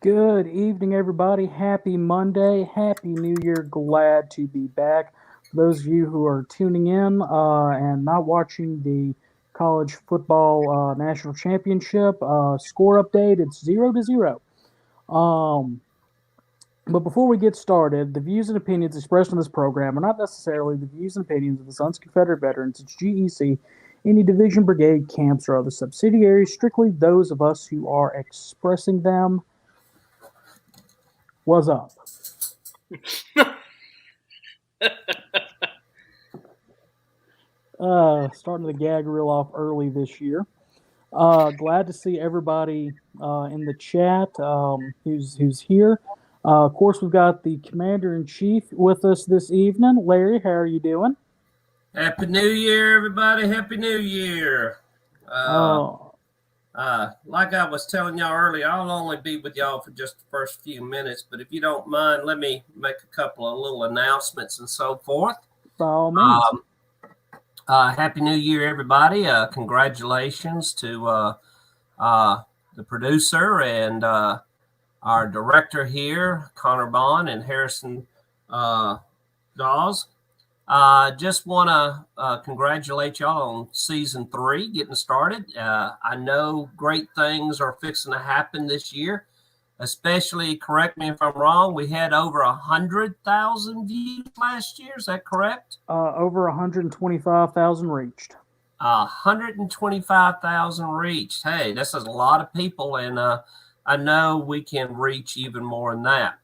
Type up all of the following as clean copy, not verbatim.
Good evening, everybody. Happy Monday. Happy New Year. Glad to be back. For those of you who are tuning in and not watching the college football national championship score update, it's 0-0. Um, but before we get started, the views and opinions expressed on this program are not necessarily the views and opinions of the Sons of Confederate Veterans, its GEC, any division, brigade, camps, or other subsidiaries, strictly those of us who are expressing them. What's up? Starting the gag reel off early this year. Glad to see everybody in the chat who's here. Of course, we've got the Commander-in-Chief with us this evening. Larry, how are you doing? Happy New Year, everybody. Happy New Year. Like I was telling y'all earlier, I'll only be with y'all for just the first few minutes, but if you don't mind, let me make a couple of little announcements and so forth. By all means. Happy New Year, everybody. Congratulations to the producer and our director here, Connor Bond and Harrison Dawes. Just want to congratulate y'all on season 3 getting started. I know great things are fixing to happen this year, especially, correct me if I'm wrong, we had over 100,000 views last year. Is that correct? Over 125,000 reached. 125,000 reached. Hey, this is a lot of people, and I know we can reach even more than that.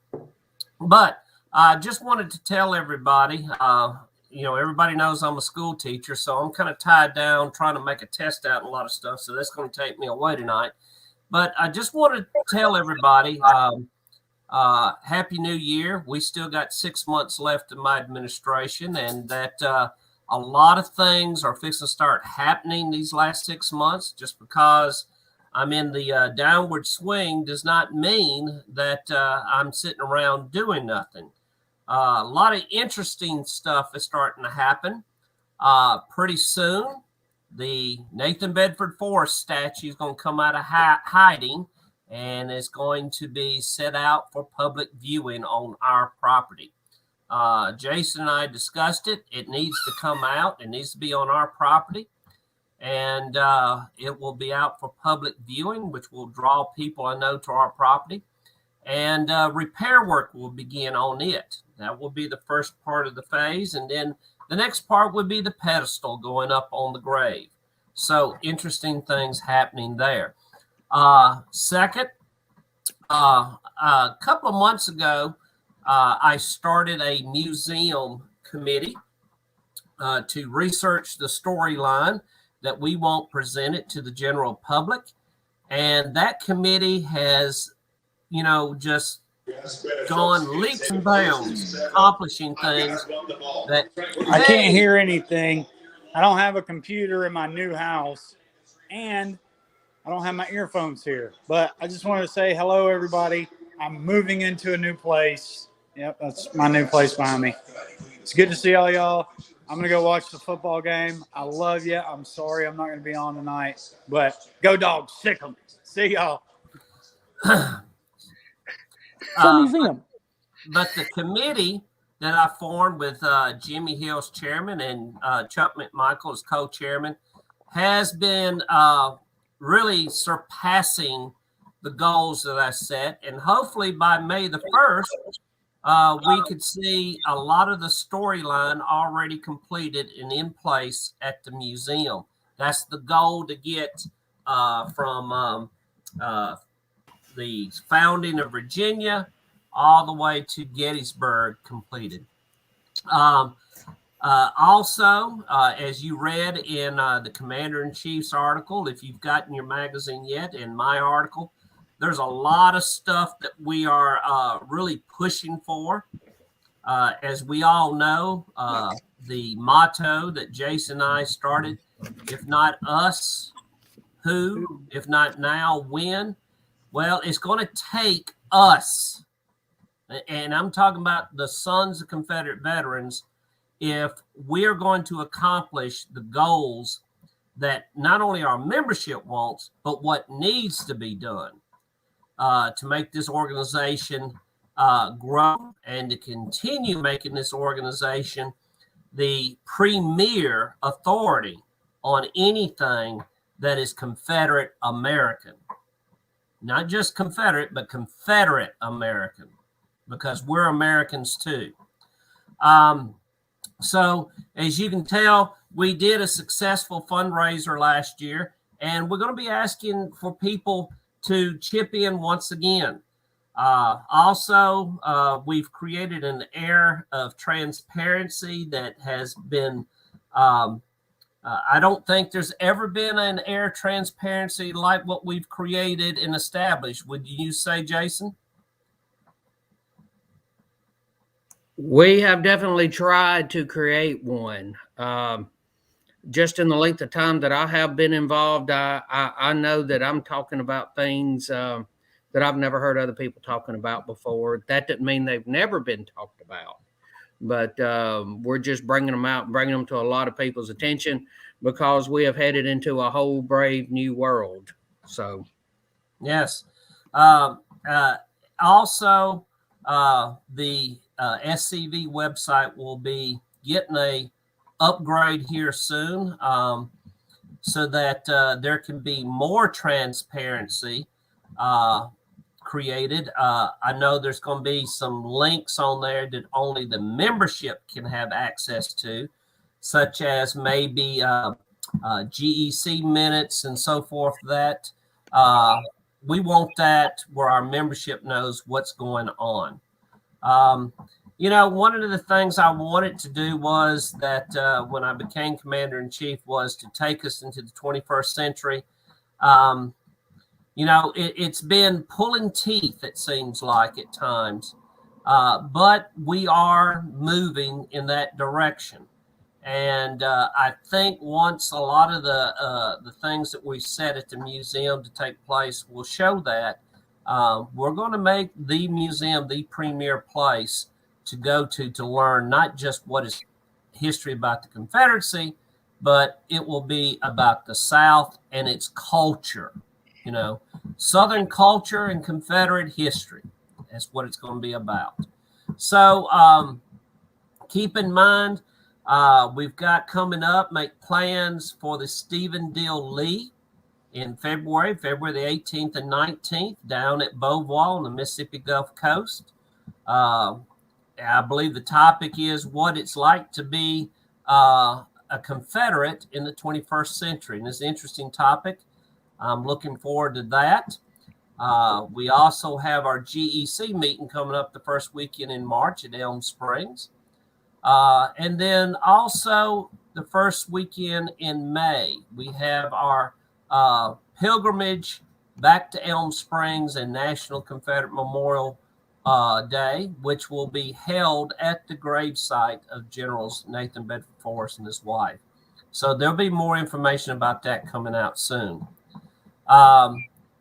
But I just wanted to tell everybody, everybody knows I'm a school teacher, so I'm kind of tied down trying to make a test out and a lot of stuff, so that's going to take me away tonight. But I just wanted to tell everybody, Happy New Year. We still got 6 months left in my administration, and that a lot of things are fixing to start happening these last 6 months. Just because I'm in the downward swing does not mean that I'm sitting around doing nothing. A lot of interesting stuff is starting to happen. Pretty soon, the Nathan Bedford Forrest statue is going to come out of hiding and is going to be set out for public viewing on our property. Jason and I discussed it. It needs to come out. It needs to be on our property. And it will be out for public viewing, which will draw people I know to our property. And repair work will begin on it. That will be the first part of the phase. And then the next part would be the pedestal going up on the grave. So interesting things happening there. Second, a couple of months ago, I started a museum committee to research the storyline that we want presented to the general public. And that committee has, just gone leaps and bounds, accomplishing things that I can't hear anything. I don't have a computer in my new house, and I don't have my earphones here. But I just wanted to say hello, everybody. I'm moving into a new place. Yep, that's my new place behind me. It's good to see all y'all. I'm going to go watch the football game. I love you. I'm sorry I'm not going to be on tonight. But go Dogs. Sick 'em. See y'all. Museum. But the committee that I formed with Jimmy Hill's chairman and Chuck McMichael as co-chairman has been really surpassing the goals that I set. And hopefully by May the 1st, we could see a lot of the storyline already completed and in place at the museum. That's the goal, to get from the founding of Virginia all the way to Gettysburg completed. Also, as you read in the Commander-in-Chief's article, if you've gotten your magazine yet, in my article, there's a lot of stuff that we are really pushing for. As we all know, the motto that Jason and I started, if not us, who? If not now, when? Well, it's going to take us, and I'm talking about the Sons of Confederate Veterans, if we're going to accomplish the goals that not only our membership wants, but what needs to be done. to make this organization grow and to continue making this organization the premier authority on anything that is Confederate American. Not just Confederate, but Confederate American, because we're Americans too. So as you can tell, we did a successful fundraiser last year, and we're going to be asking for people to chip in once again. Also, we've created an air of transparency that has been, I don't think there's ever been an air of transparency like what we've created and established. Would you say, Jason? We have definitely tried to create one. Just in the length of time that I have been involved, I know that I'm talking about things that I've never heard other people talking about before. That doesn't mean they've never been talked about, but we're just bringing them out and bringing them to a lot of people's attention because we have headed into a whole brave new world. So, yes. Also, the SCV website will be getting a upgrade here soon, so that there can be more transparency created. I know there's going to be some links on there that only the membership can have access to, such as maybe GEC minutes and so forth. That we want that where our membership knows what's going on. You know, one of the things I wanted to do was that when I became commander-in-chief was to take us into the 21st century. You know, it's been pulling teeth, it seems like at times, but we are moving in that direction. And I think once a lot of the things that we set at the museum to take place will show that, we're going to make the museum the premier place to go to learn not just what is history about the Confederacy, but it will be about the South and its culture, you know, Southern culture and Confederate history. That's what it's going to be about. So keep in mind, we've got coming up, make plans for the Stephen Dill Lee in February the 18th and 19th down at Beauvoir on the Mississippi Gulf Coast. I believe the topic is what it's like to be a Confederate in the 21st century. And it's an interesting topic. I'm looking forward to that. We also have our GEC meeting coming up the first weekend in March at Elm Springs. And then also the first weekend in May, we have our pilgrimage back to Elm Springs and National Confederate Memorial Day, which will be held at the gravesite of Generals Nathan Bedford Forrest and his wife. So there'll be more information about that coming out soon.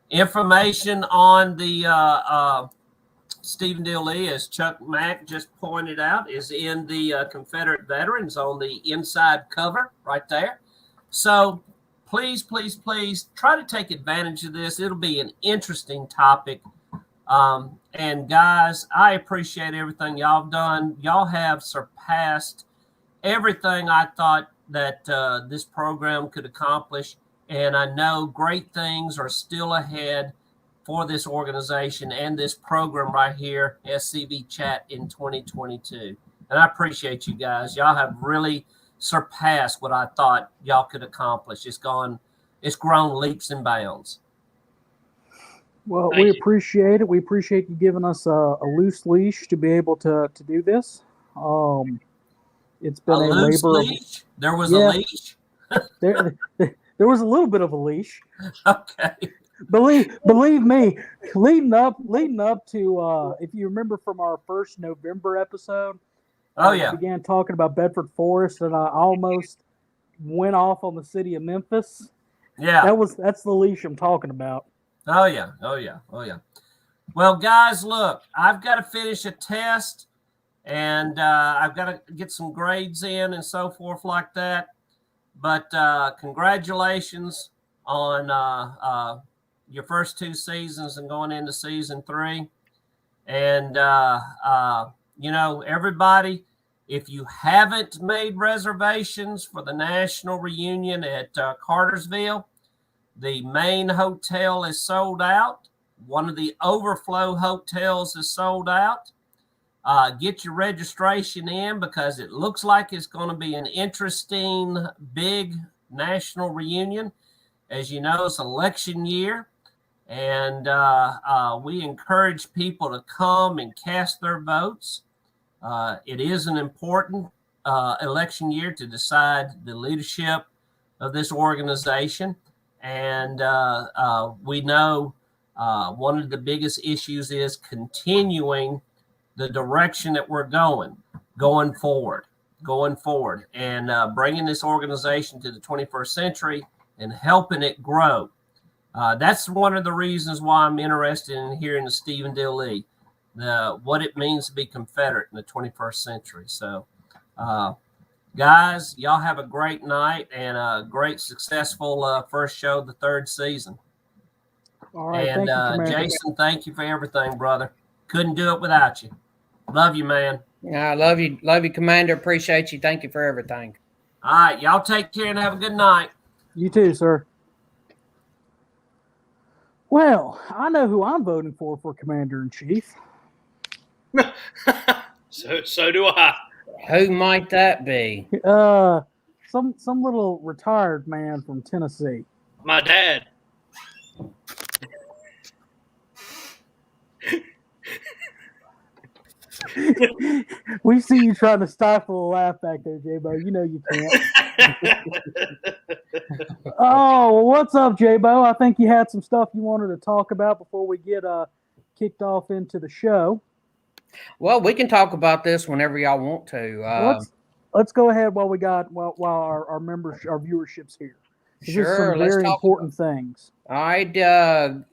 Information on the Stephen Dill Lee, as Chuck Mack just pointed out, is in the Confederate Veterans on the inside cover right there. So please, please, please try to take advantage of this. It'll be an interesting topic. And guys, I appreciate everything y'all have done. Y'all have surpassed everything I thought that this program could accomplish. And I know great things are still ahead for this organization and this program right here, SCV Chat in 2022. And I appreciate you guys. Y'all have really surpassed what I thought y'all could accomplish. It's grown leaps and bounds. Well, we appreciate it. We appreciate you giving us a loose leash to be able to do this. It's been a loose labor. Leash? There was a leash? There was a little bit of a leash. Okay. Believe me, leading up to if you remember from our first November episode, we began talking about Bedford Forrest, and I almost went off on the city of Memphis. Yeah, that's the leash I'm talking about. Oh yeah. Well, guys, look, I've got to finish a test, and I've got to get some grades in and so forth like that. But congratulations on your first 2 seasons and going into season 3. And, everybody, if you haven't made reservations for the national reunion at Cartersville, the main hotel is sold out. One of the overflow hotels is sold out. Get your registration in because it looks like it's going to be an interesting, big national reunion. As you know, it's election year, and we encourage people to come and cast their votes. It is an important election year to decide the leadership of this organization. And we know one of the biggest issues is continuing the direction that we're going forward, and bringing this organization to the 21st century and helping it grow. That's one of the reasons why I'm interested in hearing the Stephen D. Lee, what it means to be Confederate in the 21st century. So, guys, y'all have a great night and a great, successful first show of the 3rd season. All right, and thank you, Jason, thank you for everything, brother. Couldn't do it without you. Love you, man. Yeah, I love you, Commander. Appreciate you. Thank you for everything. All right, y'all take care and have a good night. You too, sir. Well, I know who I'm voting for Commander-in-Chief. So do I. Who might that be? Some little retired man from Tennessee. My dad. We see you trying to stifle a laugh back there, J-Bo. You know you can't. Oh, well, what's up, J-Bo? I think you had some stuff you wanted to talk about before we get kicked off into the show. Well, we can talk about this whenever y'all want to. Let's go ahead while our members, our viewership's here. Sure, let's very important things. All right,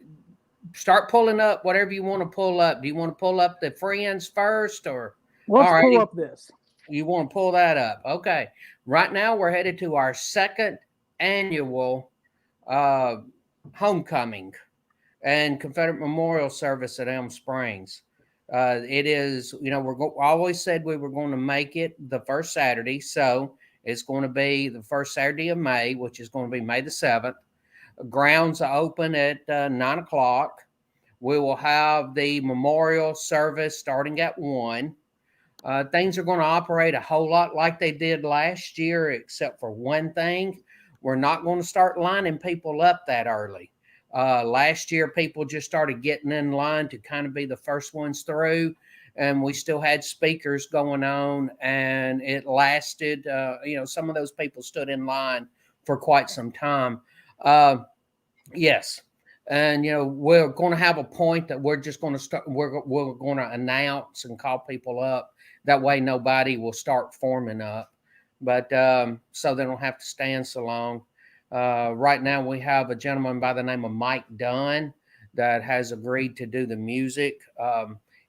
start pulling up whatever you want to pull up. Do you want to pull up the friends first, or let's pull up this? You want to pull that up? Okay. Right now, we're headed to our 2nd annual homecoming and Confederate Memorial Service at Elm Springs. It is, we always said we were going to make it the first Saturday. So it's going to be the first Saturday of May, which is going to be May the 7th. Grounds are open at 9 o'clock. We will have the memorial service starting at 1. Things are going to operate a whole lot like they did last year, except for one thing. We're not going to start lining people up that early. Last year, people just started getting in line to kind of be the first ones through, and we still had speakers going on, and it lasted. Some of those people stood in line for quite some time. Yes. And, we're going to have a point that we're just going to start. We're going to announce and call people up. That way, nobody will start forming up. But so they don't have to stand so long. Right now, we have a gentleman by the name of Mike Dunn that has agreed to do the music.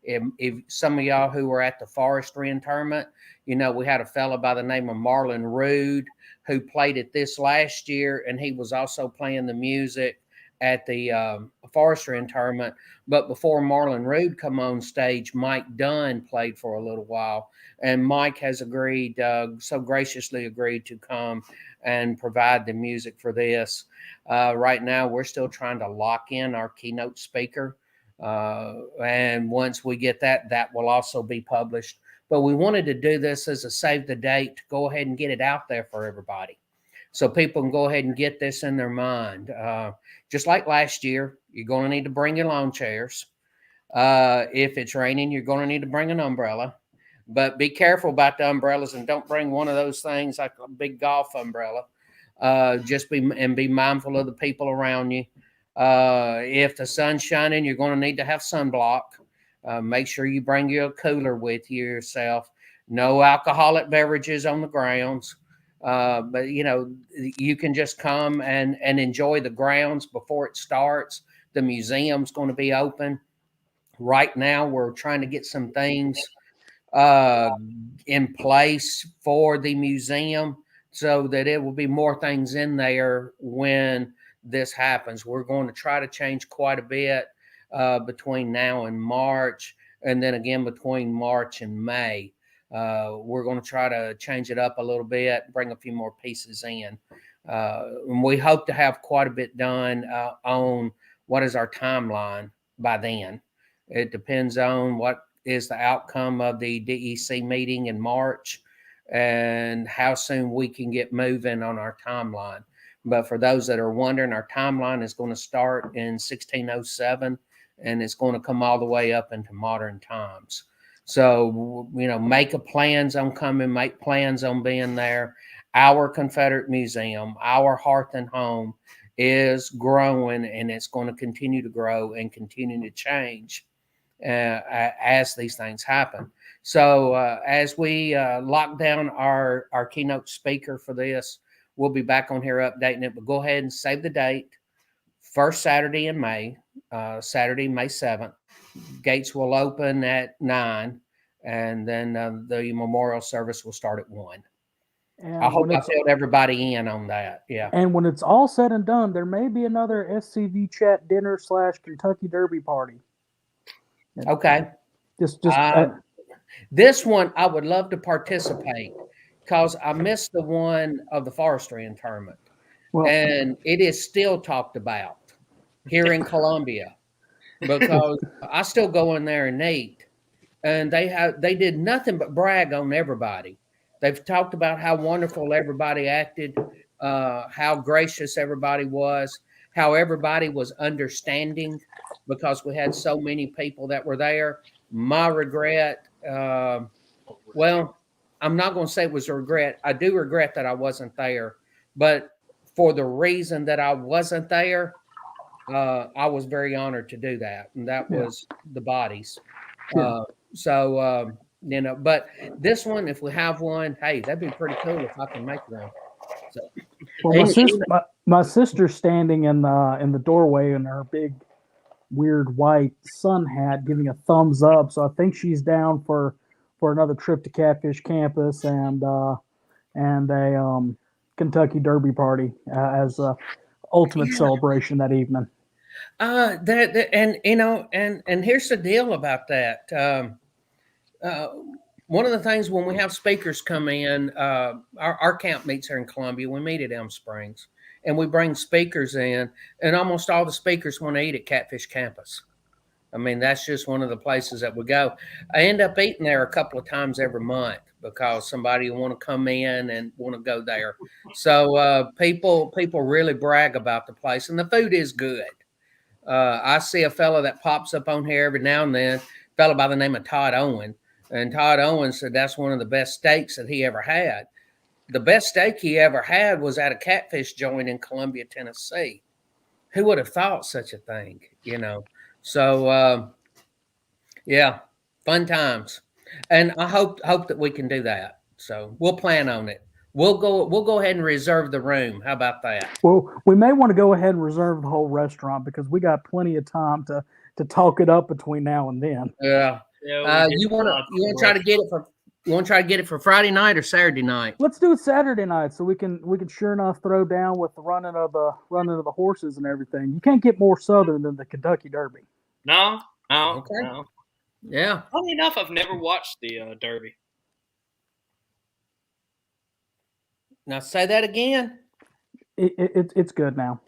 If some of y'all who were at the forestry interment, we had a fella by the name of Marlon Rude who played it this last year, and he was also playing the music at the forestry interment. But before Marlon Rude come on stage, Mike Dunn played for a little while, and Mike has agreed, so graciously agreed to come and provide the music for this. Right now, we're still trying to lock in our keynote speaker. And once we get that, that will also be published. But we wanted to do this as a save the date to go ahead and get it out there for everybody, so people can go ahead and get this in their mind. Just like last year, you're going to need to bring your lawn chairs. If it's raining, you're going to need to bring an umbrella. But be careful about the umbrellas, and don't bring one of those things like a big golf umbrella. Just be mindful of the people around you. If the sun's shining, you're going to need to have sunblock. Make sure you bring your cooler with you yourself. No alcoholic beverages on the grounds. But you can just come and enjoy the grounds before it starts. The museum's going to be open. Right now, we're trying to get some things in place for the museum so that it will be more things in there when this happens. We're going to try to change quite a bit between now and March, and then again between March and May. We're going to try to change it up a little bit, bring a few more pieces in. And we hope to have quite a bit done on what is our timeline by then. It depends on what is the outcome of the DEC meeting in March and how soon we can get moving on our timeline. But for those that are wondering, our timeline is going to start in 1607 and it's going to come all the way up into modern times. So, make plans on coming, make plans on being there. Our Confederate Museum, our Hearth and Home is growing, and it's going to continue to grow and continue to change as these things happen. So as we lock down our keynote speaker for this, we'll be back on here updating it. But go ahead and save the date. First Saturday in May, Saturday, May 7th. Gates will open at 9, and then the memorial service will start at 1. And I hope I filled everybody in on that. Yeah. And when it's all said and done, there may be another SCV chat dinner / Kentucky Derby party. Okay. This one I would love to participate because I missed the one of the forestry interment, and it is still talked about here in Columbia because I still go in there and eat, and they did nothing but brag on everybody. They've talked about how wonderful everybody acted, how gracious everybody was, how everybody was understanding because we had so many people that were there. My regret, well, I'm not going to say it was a regret. I do regret that I wasn't there, but for the reason that I wasn't there, I was very honored to do that, and that was the bodies. But this one, if we have one, hey, that'd be pretty cool if I can make one. So, well, my sister's standing in the doorway in her big, weird white sun hat, giving a thumbs up. So I think she's down for another trip to Catfish Campus and a Kentucky Derby party as a ultimate celebration that evening. And here's the deal about that. One of the things when we have speakers come in, our camp meets here in Columbia. We meet at Elm Springs, and we bring speakers in, and almost all the speakers want to eat at Catfish Campus. I mean, that's just one of the places that we go. I end up eating there a couple of times every month because somebody will want to come in and want to go there. So people really brag about the place, and the food is good. I see a fella that pops up on here every now and then, a fella by the name of Todd Owen. And Todd Owen said that's one of the best steaks that he ever had. The best steak he ever had was at a catfish joint in Columbia, Tennessee. Who would have thought such a thing, So, fun times. And I hope that we can do that. So we'll plan on it. We'll go ahead and reserve the room. How about that? Well, we may want to go ahead and reserve the whole restaurant because we got plenty of time to talk it up between now and then. Yeah. You want to try to get it for Friday night or Saturday night? Let's do it Saturday night so we can sure enough throw down with the running of the horses and everything. You can't get more southern than the Kentucky Derby. No. Okay. No. Yeah. Funny enough, I've never watched the Derby. Now say that again. It's good now.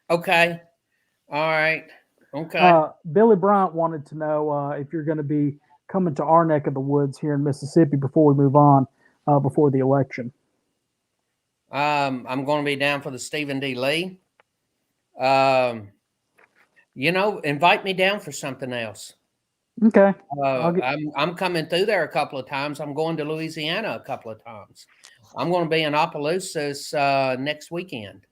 Okay. All right. Okay. Billy Bryant wanted to know if you're going to be coming to our neck of the woods here in Mississippi before we move on, before the election. I'm going to be down for the Stephen D. Lee. Invite me down for something else. Okay. I'm coming through there a couple of times. I'm going to Louisiana a couple of times. I'm going to be in Opelousas next weekend.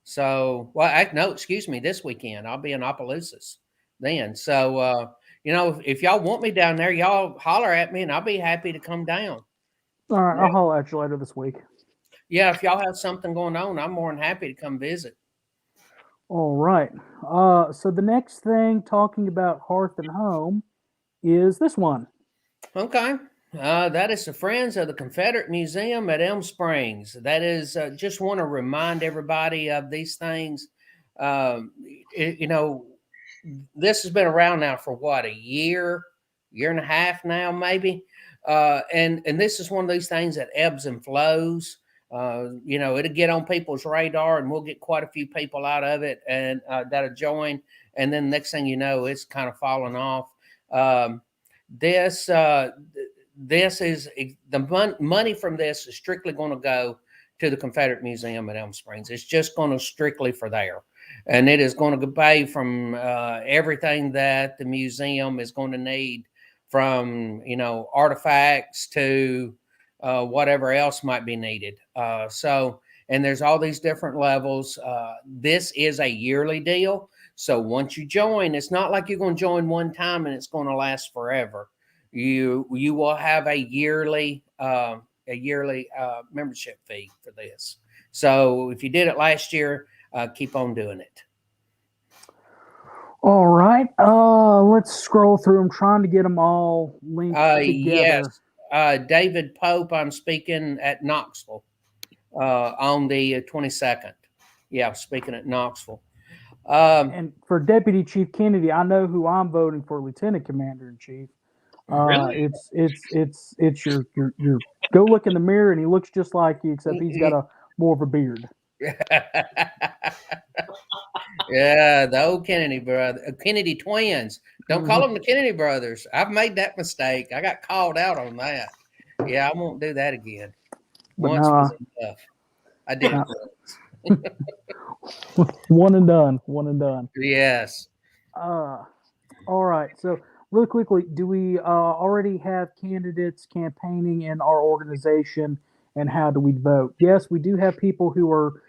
So, this weekend. I'll be in Opelousas then. So, if y'all want me down there, y'all holler at me and I'll be happy to come down. All right. I'll holler at you later this week. Yeah. If y'all have something going on, I'm more than happy to come visit. All right. So the next thing talking about Hearth and Home is this one. Okay. That is the Friends of the Confederate Museum at Elm Springs. That is just want to remind everybody of these things. You know, this has been around now for what, a year and a half now, maybe. And this is one of these things that ebbs and flows. You know, it'll get on people's radar, and we'll get quite a few people out of it, and that'll join. And then next thing you know, it's kind of falling off. This is the money from this is strictly going to go to the Confederate Museum at Elm Springs. It's just going to strictly for there. And it is going to pay from everything that the museum is going to need, from, you know, artifacts to whatever else might be needed. And there's all these different levels. This is a yearly deal. So once you join, it's not like you're going to join one time and it's going to last forever. You will have a yearly membership fee for this. So if you did it last year, keep on doing it. All right. Let's scroll through. I'm trying to get them all linked together. Yes. David Pope, I'm speaking at Knoxville on the 22nd. Yeah, speaking at Knoxville. And for Deputy Chief Kennedy, I know who I'm voting for, Lieutenant Commander in Chief. Really? It's your go look in the mirror and he looks just like you, except he's got more of a beard. Yeah, the old Kennedy twins. Don't call them the Kennedy brothers. I've made that mistake. I got called out on that. Yeah, I won't do that again. Once was enough. I did. One and done. One and done. Yes. All right. So really quickly, do we already have candidates campaigning in our organization, and how do we vote? Yes, we do have people who are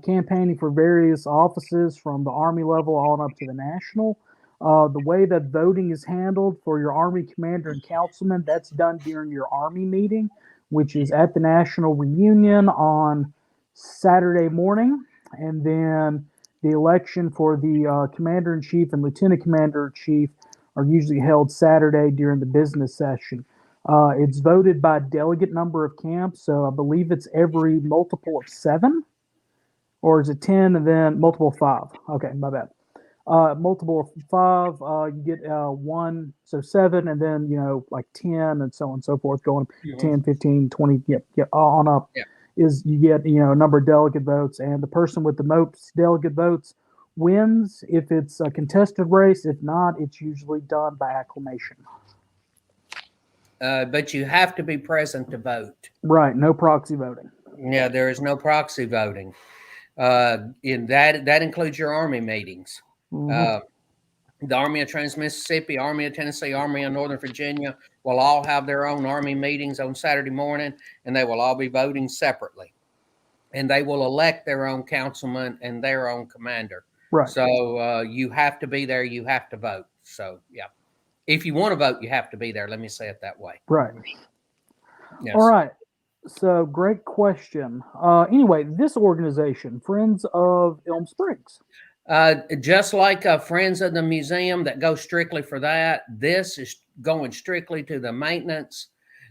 campaigning for various offices from the Army level on up to the national. The way that voting is handled for your Army commander and councilman, that's done during your Army meeting, which is at the national reunion on Saturday morning. And then the election for the commander-in-chief and lieutenant commander-in-chief are usually held Saturday during the business session. It's voted by delegate number of camps, so I believe it's every multiple of 7, or is it 10 and then multiple of 5? Okay, my bad. Multiple of 5, you get 1, so 7, and then, you know, like 10 and so on and so forth, going 10, 15, 20, on up. Yeah. Is you get, you know, a number of delegate votes, and the person with the most delegate votes wins if it's a contested race. If not, it's usually done by acclamation. But you have to be present to vote. Right, no proxy voting. Yeah, there is no proxy voting. In that includes your Army meetings. The Army of Trans-Mississippi, Army of Tennessee, Army of Northern Virginia will all have their own Army meetings on Saturday morning, and they will all be voting separately. And they will elect their own councilman and their own commander. Right. So you have to be there. You have to vote. So, yeah. If you want to vote, you have to be there. Let me say it that way. Right. Yes. All right. So, great question. Anyway, this organization, Friends of Elm Springs. Just like Friends of the Museum that go strictly for that, this is going strictly to the maintenance,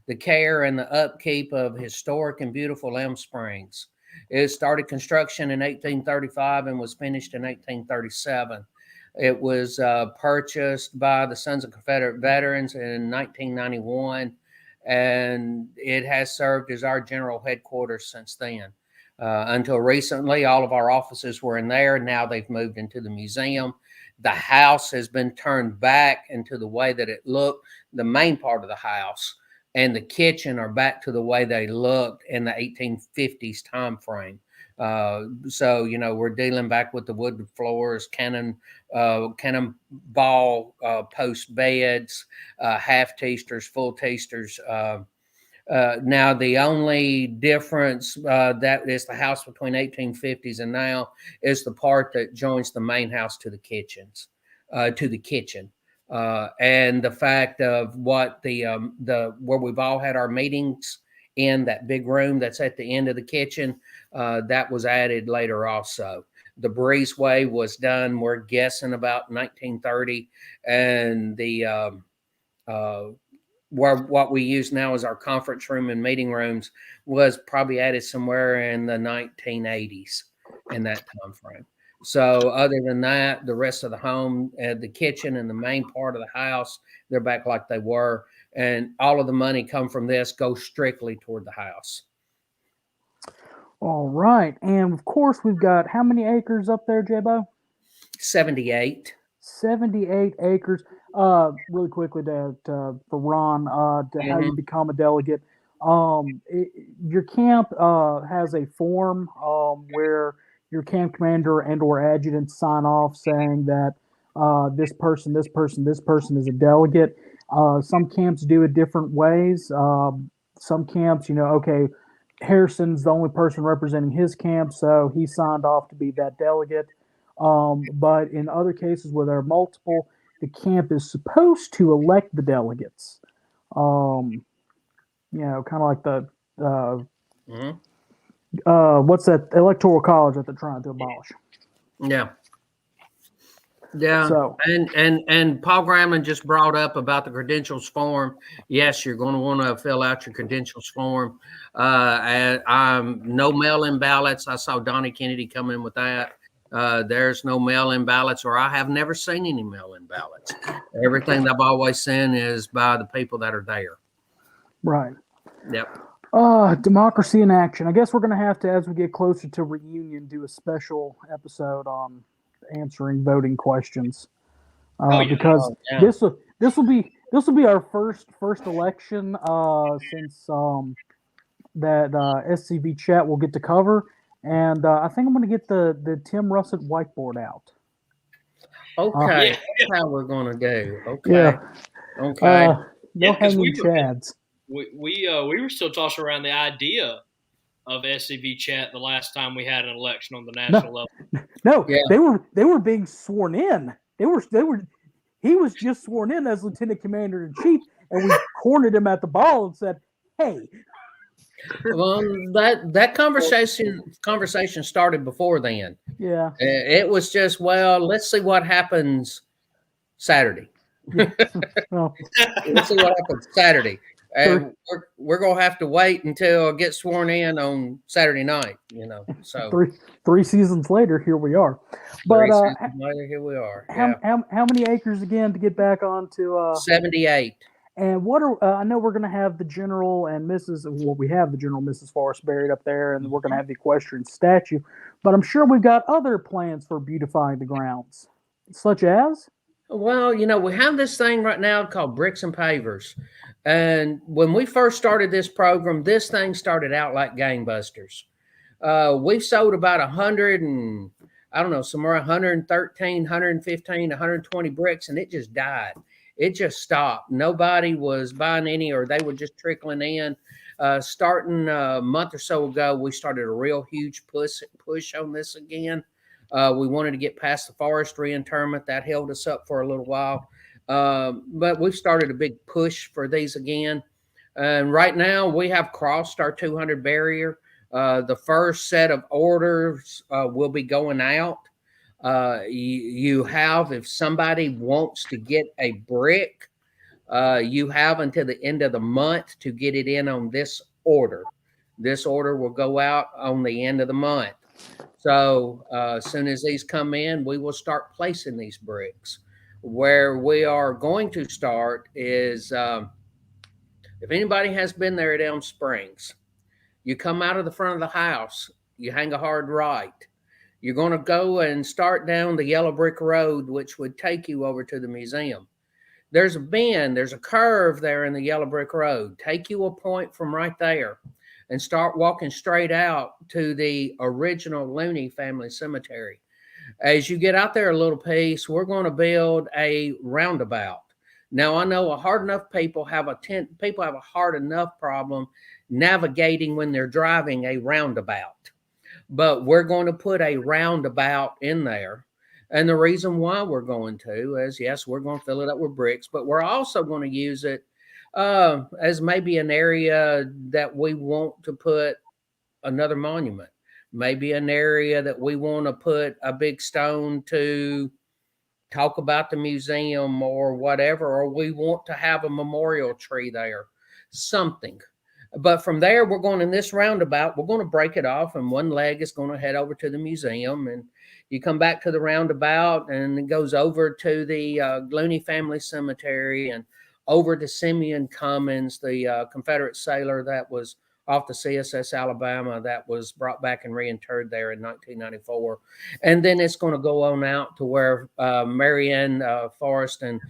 the care, and the upkeep of historic and beautiful Elm Springs. It started construction in 1835 and was finished in 1837. It was purchased by the Sons of Confederate Veterans in 1991, and it has served as our general headquarters since then. Until recently, all of our offices were in there. Now they've moved into the museum. The house has been turned back into the way that it looked, the main part of the house, and the kitchen are back to the way they looked in the 1850s time frame. So, you know, we're dealing back with the wood floors, cannonball post beds, half teasters, full teasters. Now, the only difference that is the house between 1850s and now is the part that joins the main house to the kitchen. And the fact of what where we've all had our meetings in that big room that's at the end of the kitchen, that was added later also. The breezeway was done, we're guessing, about 1930, and the where what we use now as our conference room and meeting rooms was probably added somewhere in the 1980s in that time frame. So other than that, the rest of the home, the kitchen and the main part of the house, they're back like they were. And all of the money come from this goes strictly toward the house. All right. And of course, we've got how many acres up there, J-Bo? 78. 78 acres. Really quickly for Ron, to how you become a delegate. Your camp has a form where your camp commander and or adjutant sign off saying that this person is a delegate. Some camps do it different ways. Some camps, okay, Harrison's the only person representing his camp, so he signed off to be that delegate. But in other cases where there are multiple, the camp is supposed to elect the delegates. Kind of like the what's that electoral college that they're trying to abolish. Yeah. Yeah. So, and Paul Gramman just brought up about the credentials form. Yes, you're going to want to fill out your credentials form. No mail-in ballots. I saw Donnie Kennedy come in with that. There's no mail-in ballots, or I have never seen any mail-in ballots. Everything that I've always seen is by the people that are there. Right. Yep. Democracy in action. I guess we're going to have to, as we get closer to reunion, do a special episode on answering voting questions. Because this will be our first election since that SCV chat will get to cover. And I think I'm going to get the Tim Russett whiteboard out. Okay, that's how we're going to do. Okay. Yeah. Okay. No hanging chads. We were still tossing around the idea of SCV chat the last time we had an election on the national level. No, yeah. They were being sworn in. He was just sworn in as Lieutenant Commander in Chief, and we cornered him at the ball and said, "Hey." Well, that conversation started before then. Yeah. It was just, well, let's see what happens Saturday. Well, let's see what happens Saturday. And we're gonna have to wait until I get sworn in on Saturday night, So three seasons later, here we are. But later, here we are. How many acres again to get back on to 78? And what are I know we're gonna have the General and Mrs. Well, we have the General and Mrs. Forrest buried up there, and we're gonna have the equestrian statue. But I'm sure we've got other plans for beautifying the grounds, such as. Well, we have this thing right now called Bricks and Pavers. And when we first started this program, this thing started out like gangbusters. We've sold about 100 and, I don't know, somewhere 113, 115, 120 bricks, and it just died. It just stopped. Nobody was buying any, or they were just trickling in. Starting a month or so ago, we started a real huge push on this again. We wanted to get past the forestry interment. That held us up for a little while. But we've started a big push for these again. And right now we have crossed our 200 barrier. The first set of orders will be going out. You have, if somebody wants to get a brick, you have until the end of the month to get it in on this order. This order will go out on the end of the month. So as soon as these come in, we will start placing these bricks. Where we are going to start is, if anybody has been there at Elm Springs, you come out of the front of the house, you hang a hard right. You're going to go and start down the yellow brick road, which would take you over to the museum. There's a bend, there's a curve there in the yellow brick road. Take you a point from right there and start walking straight out to the original Looney family cemetery. As you get out there a little piece, we're going to build a roundabout. Now, I know people have a hard enough problem navigating when they're driving a roundabout. But we're going to put a roundabout in there. And the reason why we're going to is, yes, we're going to fill it up with bricks, but we're also going to use it as maybe an area that we want to put another monument. Maybe an area that we want to put a big stone to talk about the museum or whatever, or we want to have a memorial tree there, something. But from there, we're going in this roundabout, we're going to break it off, and one leg is going to head over to the museum. And You come back to the roundabout, and it goes over to the Looney Family Cemetery and over to Simeon Cummins, the Confederate sailor that was off the CSS Alabama that was brought back and reinterred there in 1994. And then it's going to go on out to where Marianne Forrest and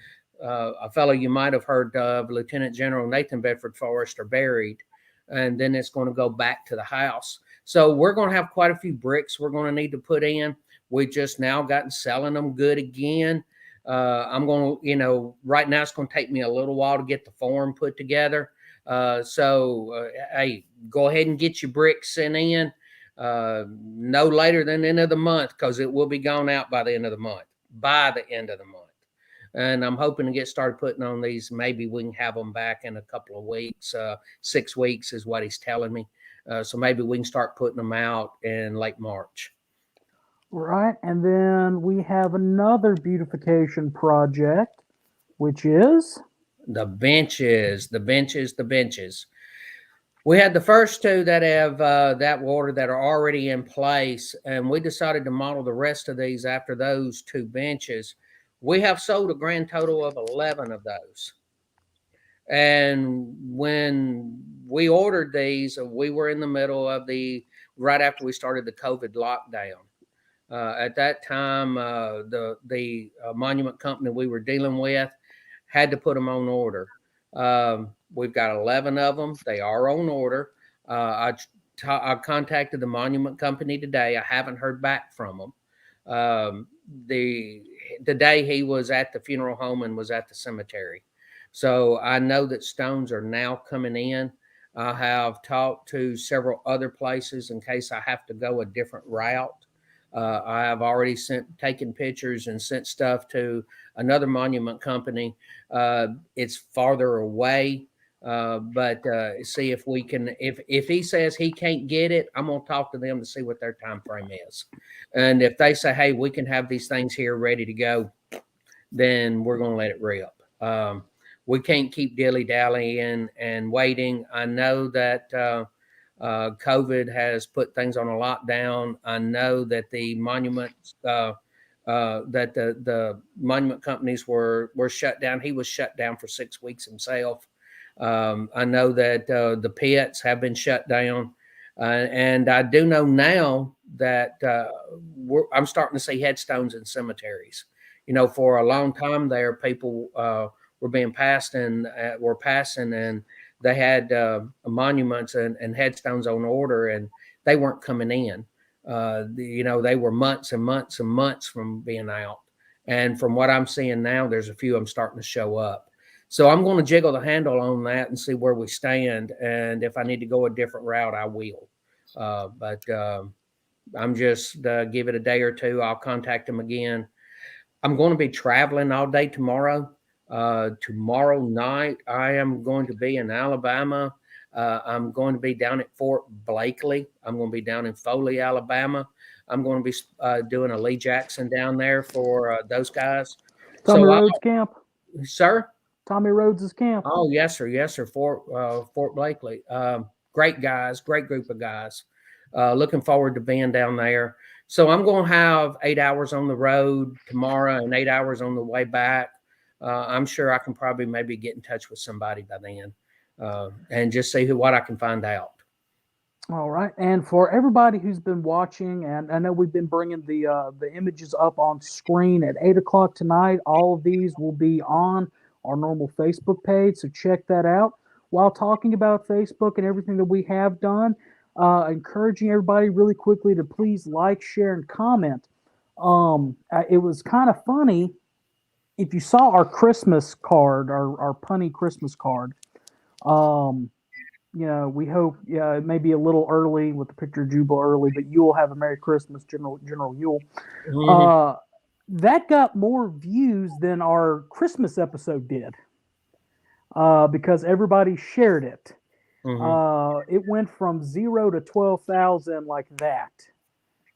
a fellow you might have heard of, Lieutenant General Nathan Bedford Forrest, are buried. And then it's going to go back to the house. So we're going to have quite a few bricks we're going to need to put in. We just now gotten selling them good again. I'm going to, right now it's going to take me a little while to get the form put together. Hey, go ahead and get your bricks sent in no later than the end of the month, because it will be gone out by the end of the month. And I'm hoping to get started putting on these. Maybe we can have them back in a couple of weeks. 6 weeks is what he's telling me. So maybe we can start putting them out in late March. Right. And then we have another beautification project, which is the benches. We had the first two that have that water that are already in place, and we decided to model the rest of these after those two benches. We have sold a grand total of 11 of those. And when we ordered these, we were in the middle of right after we started the COVID lockdown. At that time, the monument company we were dealing with had to put them on order. We've got 11 of them. They are on order. I contacted the monument company today. I haven't heard back from them. The day he was at the funeral home and was at the cemetery. So I know that stones are now coming in. I have talked to several other places in case I have to go a different route. I have already taken pictures and sent stuff to another monument company. It's farther away, but see if we can. If he says he can't get it, I'm gonna talk to them to see what their time frame is. And if they say, "Hey, we can have these things here ready to go," then we're gonna let it rip. We can't keep dilly-dallying and waiting. I know that COVID has put things on a lockdown. I know that the monuments, that the monument companies were shut down. He was shut down for 6 weeks himself. I know that the pits have been shut down. And I do know now that I'm starting to see headstones in cemeteries. For a long time there, people were being passed and were passing, and they had monuments and headstones on order, and they weren't coming in. They were months and months and months from being out. And from what I'm seeing now, there's a few of them starting to show up. So I'm going to jiggle the handle on that and see where we stand. And if I need to go a different route, I will. But I'm just give it a day or two. I'll contact them again. I'm going to be traveling all day tomorrow. Tomorrow night, I am going to be in Alabama. I'm going to be down at Fort Blakely. I'm going to be down in Foley, Alabama. I'm going to be doing a Lee Jackson down there for those guys. Tommy Rhodes camp. Sir? Tommy Rhodes' camp. Oh, yes, sir. Fort Blakely. Great guys, great group of guys. Looking forward to being down there. So I'm going to have 8 hours on the road tomorrow and 8 hours on the way back. I'm sure I can probably maybe get in touch with somebody by then and just see what I can find out. All right. And for everybody who's been watching, and I know we've been bringing the images up on screen at 8 o'clock tonight. All of these will be on our normal Facebook page, so check that out. While talking about Facebook and everything that we have done, encouraging everybody really quickly to please like, share, and comment. It was kind of funny. If you saw our Christmas card, our punny Christmas card, we hope it may be a little early with the picture of Jubal early, but you will have a Merry Christmas, General Yule. Mm-hmm. That got more views than our Christmas episode did because everybody shared it. Mm-hmm. It went from 0 to 12,000 like that.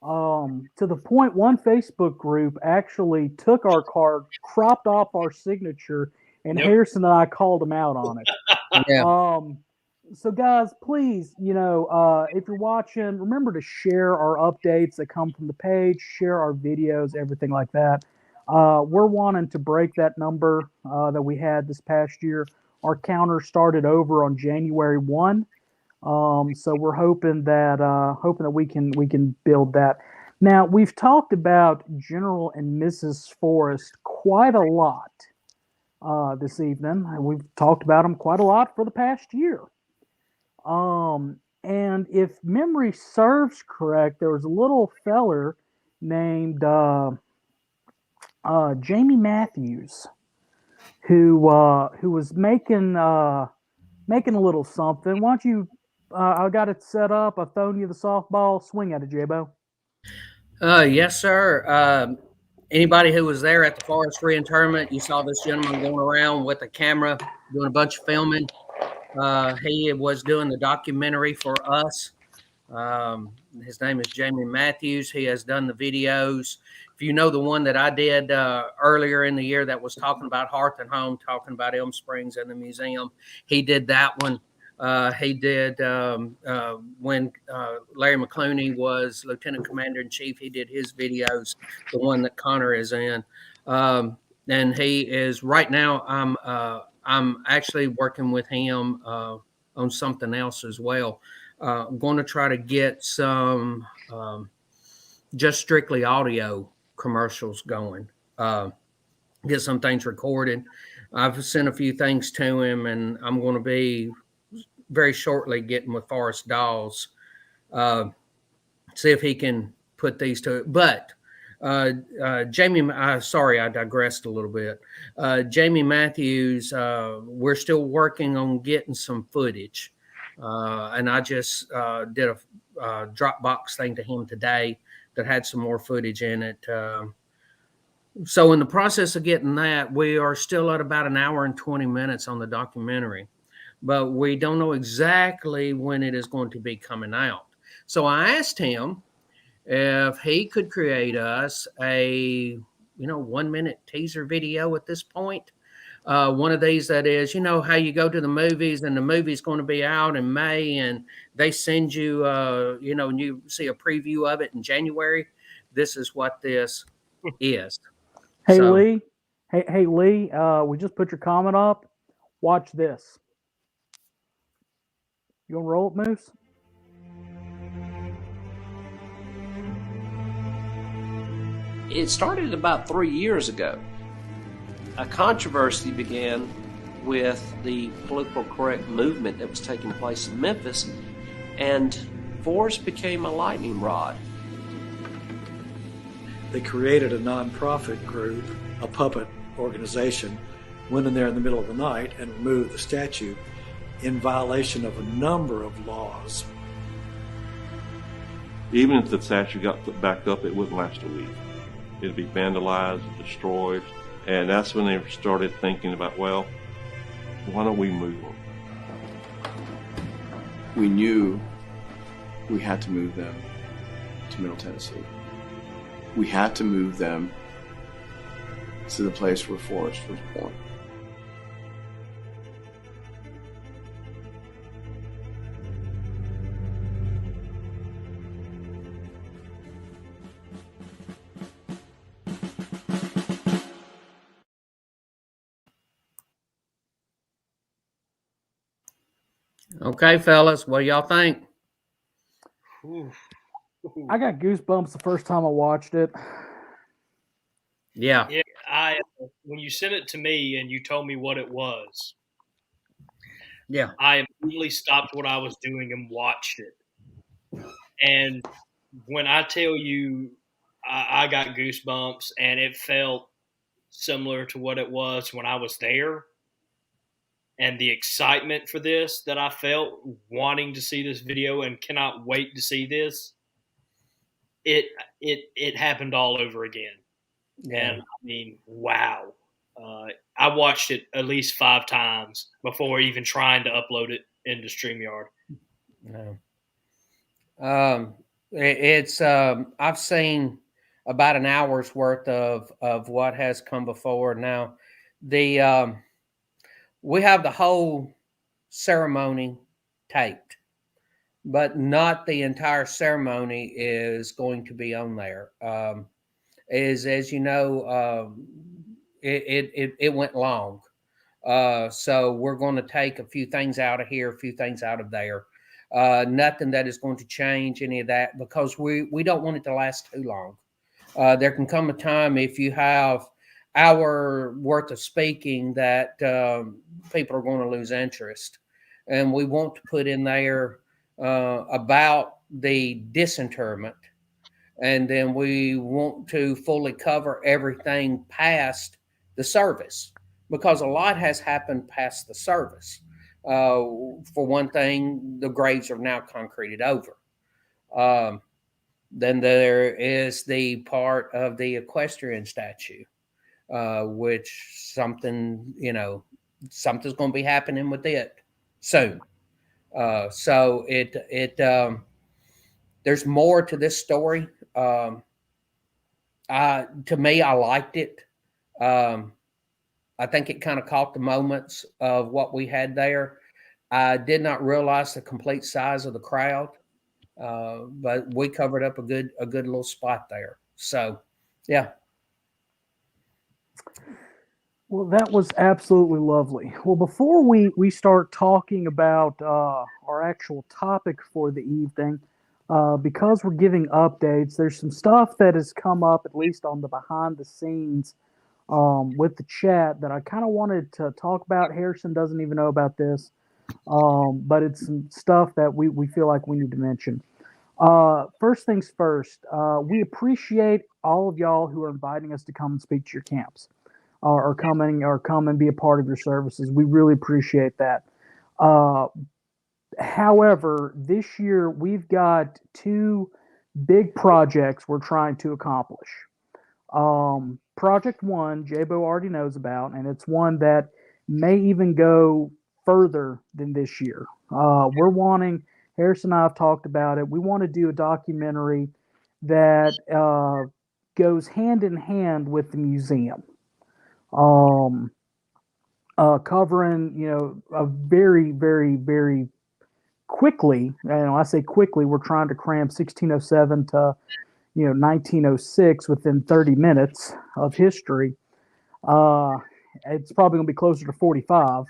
To the point one Facebook group actually took our card, cropped off our signature, and Harrison and I called them out on it. Yeah. So guys, please, if you're watching, remember to share our updates that come from the page, share our videos, everything like that. We're wanting to break that number that we had this past year. Our counter started over on January 1. So we're hoping that we can build that. Now we've talked about General and Mrs. Forrest quite a lot this evening, and we've talked about them quite a lot for the past year. And if memory serves correct, there was a little feller named Jamie Matthews who was making a little something. Why don't you? I got it set up. I've thrown you the softball. Swing at it, J-Bo. Yes, sir. Anybody who was there at the Forest Tournament, you saw this gentleman going around with a camera doing a bunch of filming. He was doing the documentary for us. His name is Jamie Matthews. He has done the videos. If you know the one that I did earlier in the year that was talking about Hearth and Home, talking about Elm Springs and the museum, he did that one. He did when Larry McClooney was Lieutenant Commander in Chief. He did his videos, the one that Connor is in, and he is right now. I'm actually working with him on something else as well. I'm going to try to get some just strictly audio commercials going. Get some things recorded. I've sent a few things to him, and I'm going to be very shortly getting with Forrest Dawes, see if he can put these to it. But Jamie, sorry, I digressed a little bit. Jamie Matthews, we're still working on getting some footage. And I just did a Dropbox thing to him today that had some more footage in it. So in the process of getting that, we are still at about an hour and 20 minutes on the documentary, but we don't know exactly when it is going to be coming out. So I asked him if he could create us a 1-minute teaser video at this point. One of these that is, how you go to the movies and the movie's going to be out in May and they send you, and you see a preview of it in January. This is what this is. Hey, So, Lee. Hey, Lee. We just put your comment up. Watch this. You want to roll it, Moose? It started about 3 years ago. A controversy began with the political correct movement that was taking place in Memphis, and Forrest became a lightning rod. They created a nonprofit group, a puppet organization, went in there in the middle of the night and removed the statue in violation of a number of laws. Even if the statue got put back up, it wouldn't last a week. It'd be vandalized, destroyed, and that's when they started thinking about, well, why don't we move them? We knew we had to move them to Middle Tennessee. We had to move them to the place where Forrest was born. okay, fellas, what do y'all think? I got goosebumps the first time I watched it. Yeah. Yeah, when you sent it to me and you told me what it was, Yeah. I immediately stopped what I was doing and watched it. And when I tell you, I got goosebumps, and it felt similar to what it was when I was there. And the excitement for this that I felt wanting to see this video and cannot wait to see this, it happened all over again. Yeah. And I mean, wow. I watched it at least 5 times before even trying to upload it into StreamYard. No. It's I've seen about an hour's worth of what has come before. Now, the we have the whole ceremony taped, but not the entire ceremony is going to be on there. As you know, it went long. So we're going to take a few things out of here, a few things out of there. Nothing that is going to change any of that, because we don't want it to last too long. There can come a time, if you have hour worth of speaking, that people are going to lose interest. And we want to put in there about the disinterment. And then we want to fully cover everything past the service, because a lot has happened past the service. For one thing, the graves are now concreted over. Then there is the part of the equestrian statue, which something's going to be happening with it soon. So there's more to this story. To me, I liked it. I think it kind of caught the moments of what we had there. I did not realize the complete size of the crowd, but we covered up a good little spot there. So, yeah. Well, that was absolutely lovely. Well, before we start talking about our actual topic for the evening, because we're giving updates, there's some stuff that has come up, at least on the behind the scenes with the chat, that I kind of wanted to talk about. Harrison doesn't even know about this, but it's some stuff that we feel like we need to mention. First things first, we appreciate all of y'all who are inviting us to come and speak to your camps. Or come and be a part of your services. We really appreciate that. However, this year we've got two big projects we're trying to accomplish. Project one, Jabo already knows about, and it's one that may even go further than this year. We're wanting, Harrison and I have talked about it, we want to do a documentary that goes hand in hand with the museum. Covering, a very, very, very quickly, I say quickly, we're trying to cram 1607 to, 1906 within 30 minutes of history. It's probably going to be closer to 45.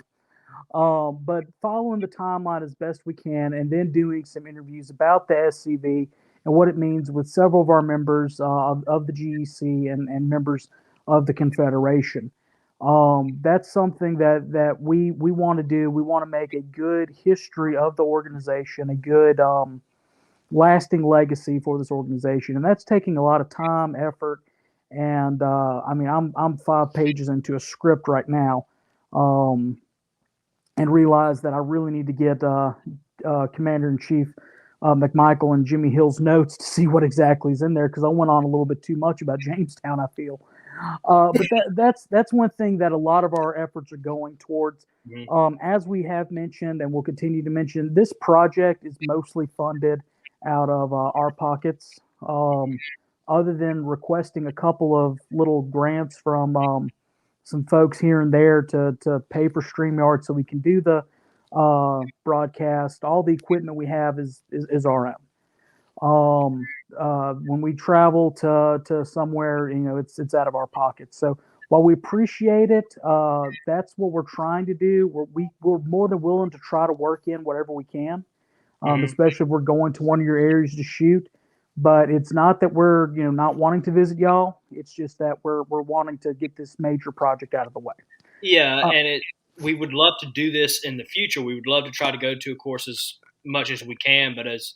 But following the timeline as best we can, and then doing some interviews about the SCV and what it means with several of our members of the GEC and members of the Confederation. That's something that we want to do. We want to make a good history of the organization, a good lasting legacy for this organization, and that's taking a lot of time, effort, and I'm 5 pages into a script right now, and realize that I really need to get Commander-in-Chief McMichael and Jimmy Hill's notes to see what exactly is in there, because I went on a little bit too much about Jamestown, I feel. But that's one thing that a lot of our efforts are going towards. As we have mentioned, and we'll continue to mention, this project is mostly funded out of our pockets. Other than requesting a couple of little grants from some folks here and there to pay for StreamYard so we can do the broadcast, all the equipment we have is our own. When we travel to somewhere, it's out of our pockets. So while we appreciate it, that's what we're trying to do. We're more than willing to try to work in whatever we can, especially if we're going to one of your areas to shoot. But it's not that we're not wanting to visit y'all. It's just that we're wanting to get this major project out of the way. Yeah, and we would love to do this in the future. We would love to try to go to, of course, as much as we can. But as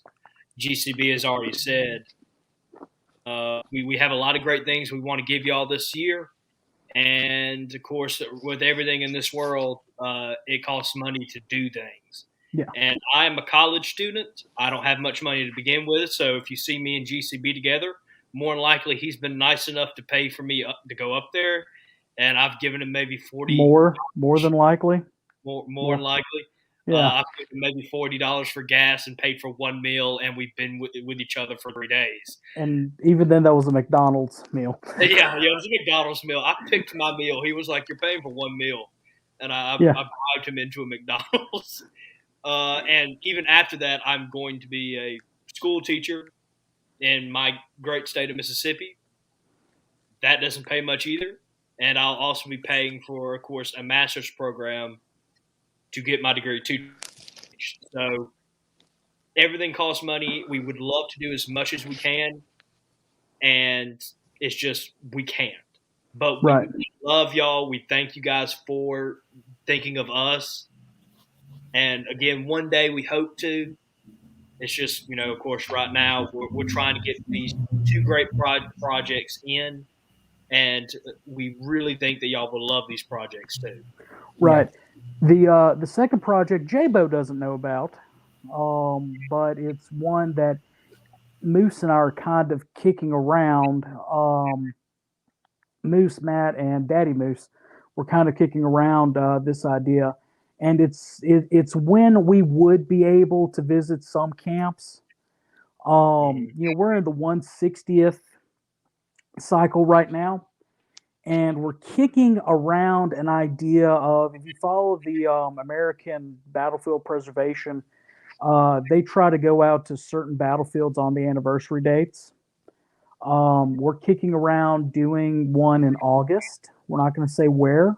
GCB has already said, we have a lot of great things we want to give y'all this year. And, of course, with everything in this world, it costs money to do things. Yeah. And I'm a college student. I don't have much money to begin with. So if you see me and GCB together, more than likely he's been nice enough to pay for me to go up there. And I've given him maybe 40. More than likely. More than likely. Yeah. I've given him maybe $40 for gas and paid for one meal, and we've been with each other for 3 days. And even then, that was a McDonald's meal. Yeah, it was a McDonald's meal. I picked my meal. He was like, "You're paying for one meal," and I bribed him into a McDonald's. And even after that, I'm going to be a school teacher in my great state of Mississippi. That doesn't pay much either. And I'll also be paying for, of course, a master's program to get my degree to teach. So everything costs money. We would love to do as much as we can, and it's just we can't. But we love y'all. We thank you guys for thinking of us. And again, one day we hope to. It's just, of course, right now we're trying to get these two great projects in, and we really think that y'all will love these projects too. Right. The second project J-Bo doesn't know about, but it's one that Moose and I are kind of kicking around. Moose, Matt, and Daddy Moose were kind of kicking around this idea, and it's when we would be able to visit some camps. We're in the 160th cycle right now, and we're kicking around an idea of, if you follow the American Battlefield Preservation, they try to go out to certain battlefields on the anniversary dates. We're kicking around doing one in August. We're not going to say where,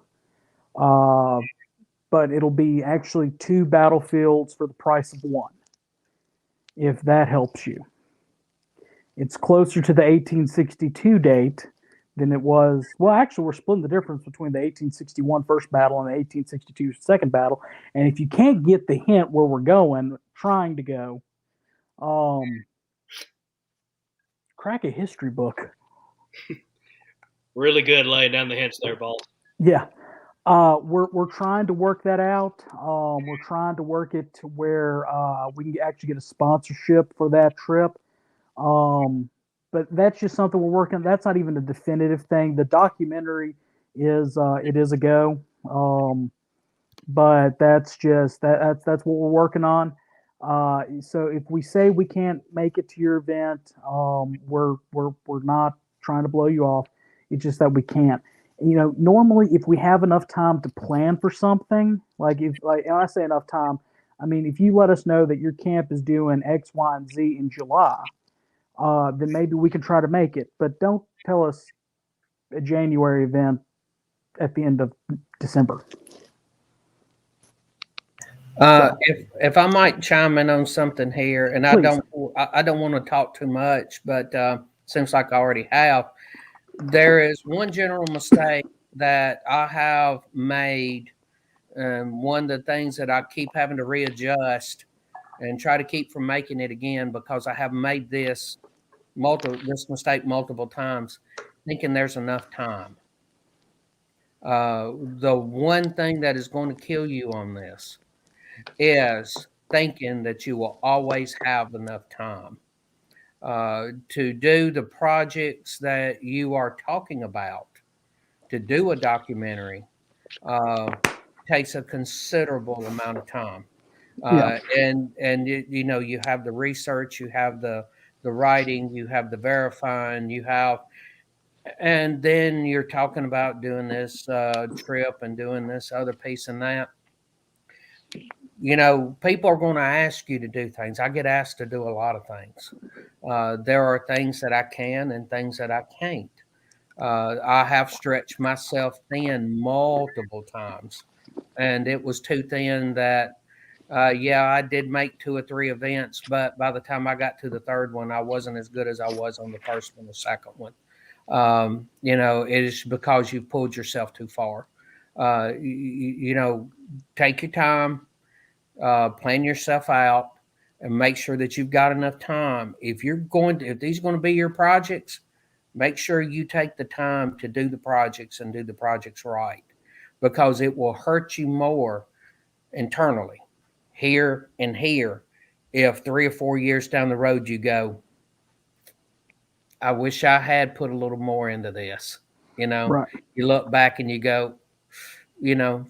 but it'll be actually 2 battlefields for the price of 1, if that helps you. It's closer to the 1862 date than it was. Well, actually, we're splitting the difference between the 1861 first battle and the 1862 second battle. And if you can't get the hint where we're trying to go, crack a history book. Really good laying down the hints there, Bolt. Yeah. We're trying to work that out. We're trying to work it to where we can actually get a sponsorship for that trip. But that's just something we're working. That's not even a definitive thing. The documentary is it is a go. But that's just that's what we're working on. So if we say we can't make it to your event, we're not trying to blow you off. It's just that we can't. Normally if we have enough time to plan for something, and I say enough time, I mean if you let us know that your camp is doing X, Y, and Z in July, then maybe we can try to make it. But don't tell us a January event at the end of December. If I might chime in on something here, and Please. I don't want to talk too much, but seems like I already have. There is one general mistake that I have made, and one of the things that I keep having to readjust and try to keep from making it again, because I have made this mistake multiple times, thinking there's enough time. The one thing that is going to kill you on this is thinking that you will always have enough time to do the projects that you are talking about. To do a documentary takes a considerable amount of time. And you have the research, you have the writing, you have the verifying, and then you're talking about doing this trip and doing this other piece and that. People are going to ask you to do things. I get asked to do a lot of things. There are things that I can and things that I can't. I have stretched myself thin multiple times, and it was too thin that, I did make 2 or 3 events, but by the time I got to the third one, I wasn't as good as I was on the first one, the second one. It is because you've pulled yourself too far. Take your time. Plan yourself out and make sure that you've got enough time. If these are going to be your projects, make sure you take the time to do the projects and do the projects right, because it will hurt you more internally here and here if 3 or 4 years down the road you go, I wish I had put a little more into this. Right. You look back and you go, don't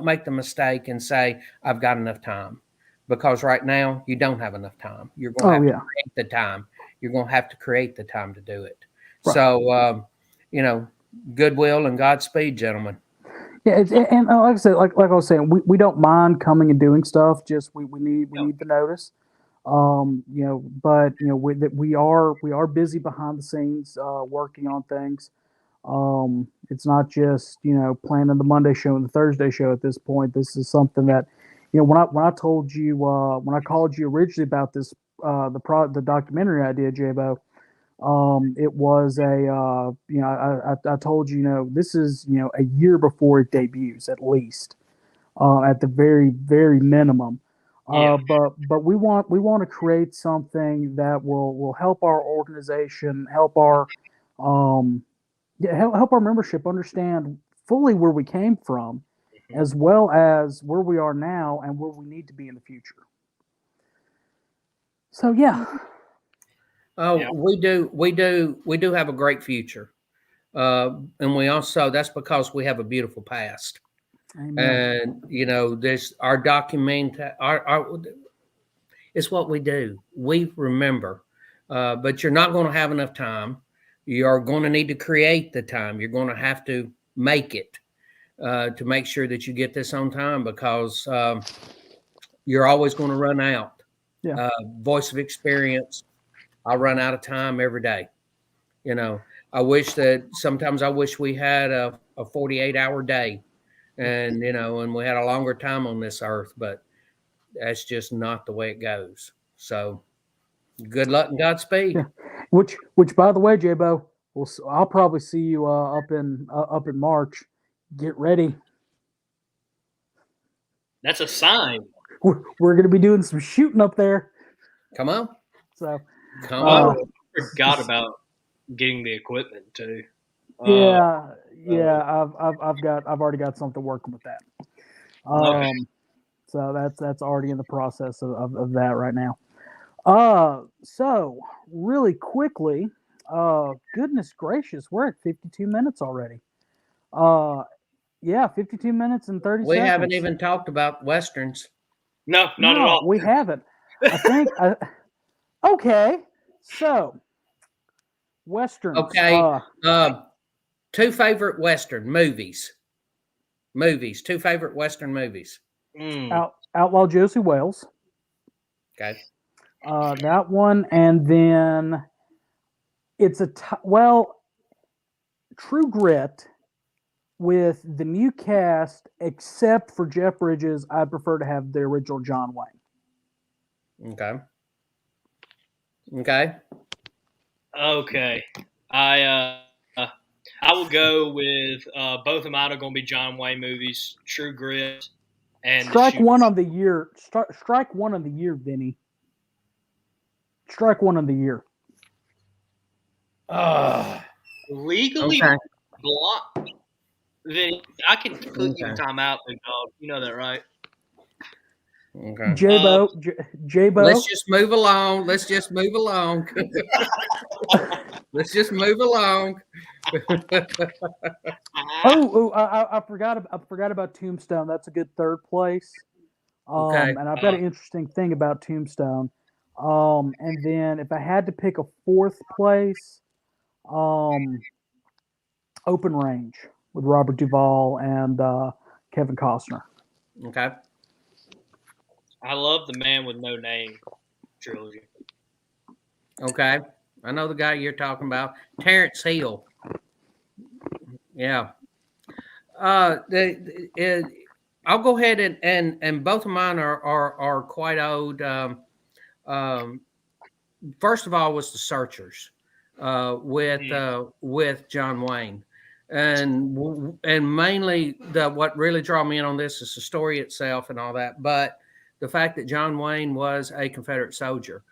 make the mistake and say, I've got enough time, because right now you don't have enough time. You're going to have to create the time. You're going to have to create the time to do it. Right. So, goodwill and Godspeed, gentlemen. Yeah, and like I said, like I was saying, we don't mind coming and doing stuff. Just we need the notice. But we are busy behind the scenes, working on things. It's not just planning the Monday show and the Thursday show at this point. This is something that when I told you when I called you originally about this the documentary idea, Jabo. It was I told you, this is a year before it debuts at least, at the very very minimum. But we want to create something that will help our organization, help our um, help our membership understand fully where we came from, as well as where we are now and where we need to be in the future. So yeah. Oh, we do have a great future, and we also that's because we have a beautiful past. Amen. And this our document our it's what we do. We remember, but you're not going to have enough time. You're going to need to create the time. You're going to have to make it to make sure that you get this on time, because you're always going to run out. Yeah. Voice of experience. I run out of time every day. Sometimes I wish we had a 48-hour day, and we had a longer time on this earth, but that's just not the way it goes. So good luck and Godspeed. Yeah. Which by the way, Jabo, I'll probably see you up in March. Get ready. That's a sign. We're going to be doing some shooting up there. Come on. So come on. I forgot about getting the equipment too. Yeah, I've already got something working with that. Okay. So that's already in the process of that right now. So really quickly, goodness gracious, we're at 52 minutes already. Yeah, 52 minutes and 30 We seconds. haven't even talked about Westerns. No, not at all. We haven't. I think. Okay, so Westerns. Okay. Two favorite Western movies. Two favorite Western movies. Outlaw Josie Wales. Okay. That one, and then it's True Grit with the new cast, except for Jeff Bridges. I prefer to have the original John Wayne. Okay. Okay. I will go with both of mine are going to be John Wayne movies, True Grit, and strike one on the year. Strike one on the year, Vinny. Strike one on the year. Legally Okay. blocked. Vinny, I can put you in timeout, big dog. You know that, right? Okay. Jabo. Let's just move along. Let's just move along. I forgot about Tombstone. That's a good third place. Okay. And I've got an interesting thing about Tombstone. And then if I had to pick a fourth place, Open Range with Robert Duvall and Kevin Costner. Okay. I love the Man with No Name trilogy. Okay. I know the guy you're talking about. Terrence Hill. Yeah. I'll go ahead and both of mine are quite old. First of all was The Searchers with John Wayne. And mainly what really drew me in on this is the story itself and all that, but the fact that John Wayne was a Confederate soldier,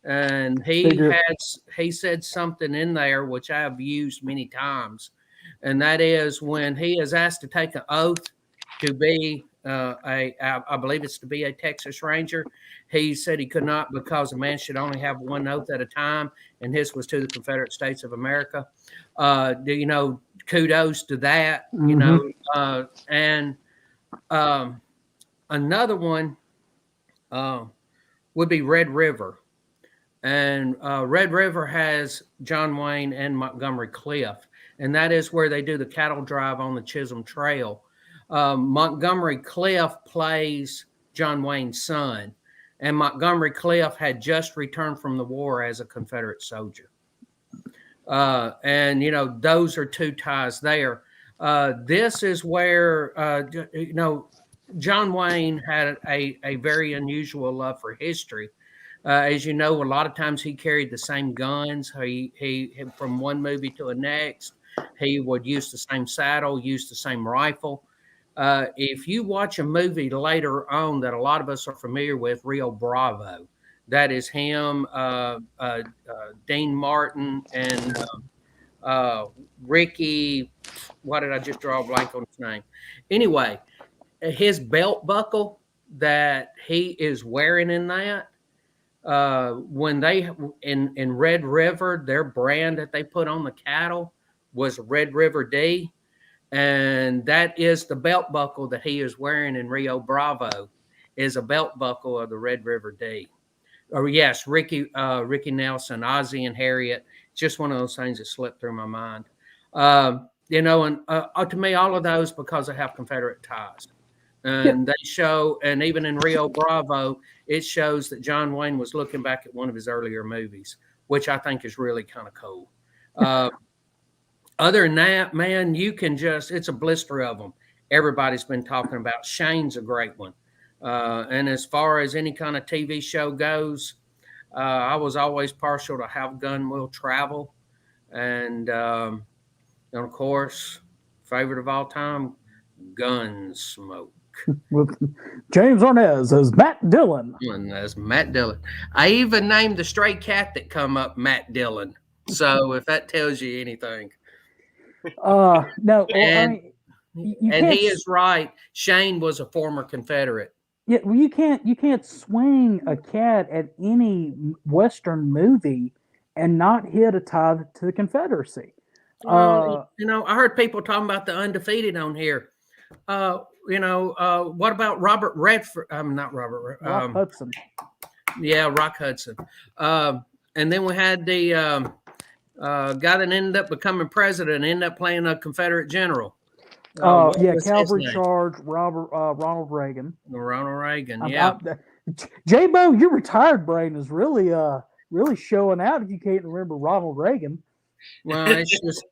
and he said something in there which I have used many times, and that is when he is asked to take an oath to be I believe it's to be a Texas Ranger. He said he could not because a man should only have one oath at a time, and his was to the Confederate States of America. Kudos to that. Mm-hmm. And another one would be Red River. And Red River has John Wayne and Montgomery Cliff, and that is where they do the cattle drive on the Chisholm Trail. Montgomery Clift plays John Wayne's son, and Montgomery Clift had just returned from the war as a Confederate soldier. And, those are two ties there. This is where, John Wayne had a very unusual love for history. As you know, a lot of times he carried the same guns. He from one movie to the next, he would use the same saddle, use the same rifle. If you watch a movie later on that a lot of us are familiar with, Rio Bravo, that is him, Dean Martin, and Ricky. What did I just draw a blank on his name? Anyway, his belt buckle that he is wearing in that, when they in Red River, their brand that they put on the cattle was Red River D, and that is the belt buckle that he is wearing in Rio Bravo, is a belt buckle of the Red River D. Or yes, Ricky Nelson, Ozzie and Harriet. Just one of those things that slipped through my mind. And to me, all of those, because they have Confederate ties. And they show, and even in Rio Bravo, it shows that John Wayne was looking back at one of his earlier movies, which I think is really kind of cool. Other than that, man, you can it's a blister of them. Everybody's been talking about. Shane's a great one. And as far as any kind of TV show goes, I was always partial to How Gun Will Travel. And of course, favorite of all time, Gunsmoke. With James Arnaz as Matt Dillon. As Matt Dillon. I even named the stray cat that come up Matt Dillon. So if that tells you anything. No, and he is right. Shane was a former Confederate. Yeah, well, you can't swing a cat at any Western movie and not hit a tie to the Confederacy. I heard people talking about the Undefeated on here. What about Robert Redford? Not Robert. Rock Hudson. Yeah, Rock Hudson. And then we had the guy that ended up becoming president, ended up playing a Confederate general. Cavalry Charge, Ronald Reagan. Ronald Reagan, yeah. J-Bo, your retired brain is really showing out if you can't remember Ronald Reagan. Well, it's just,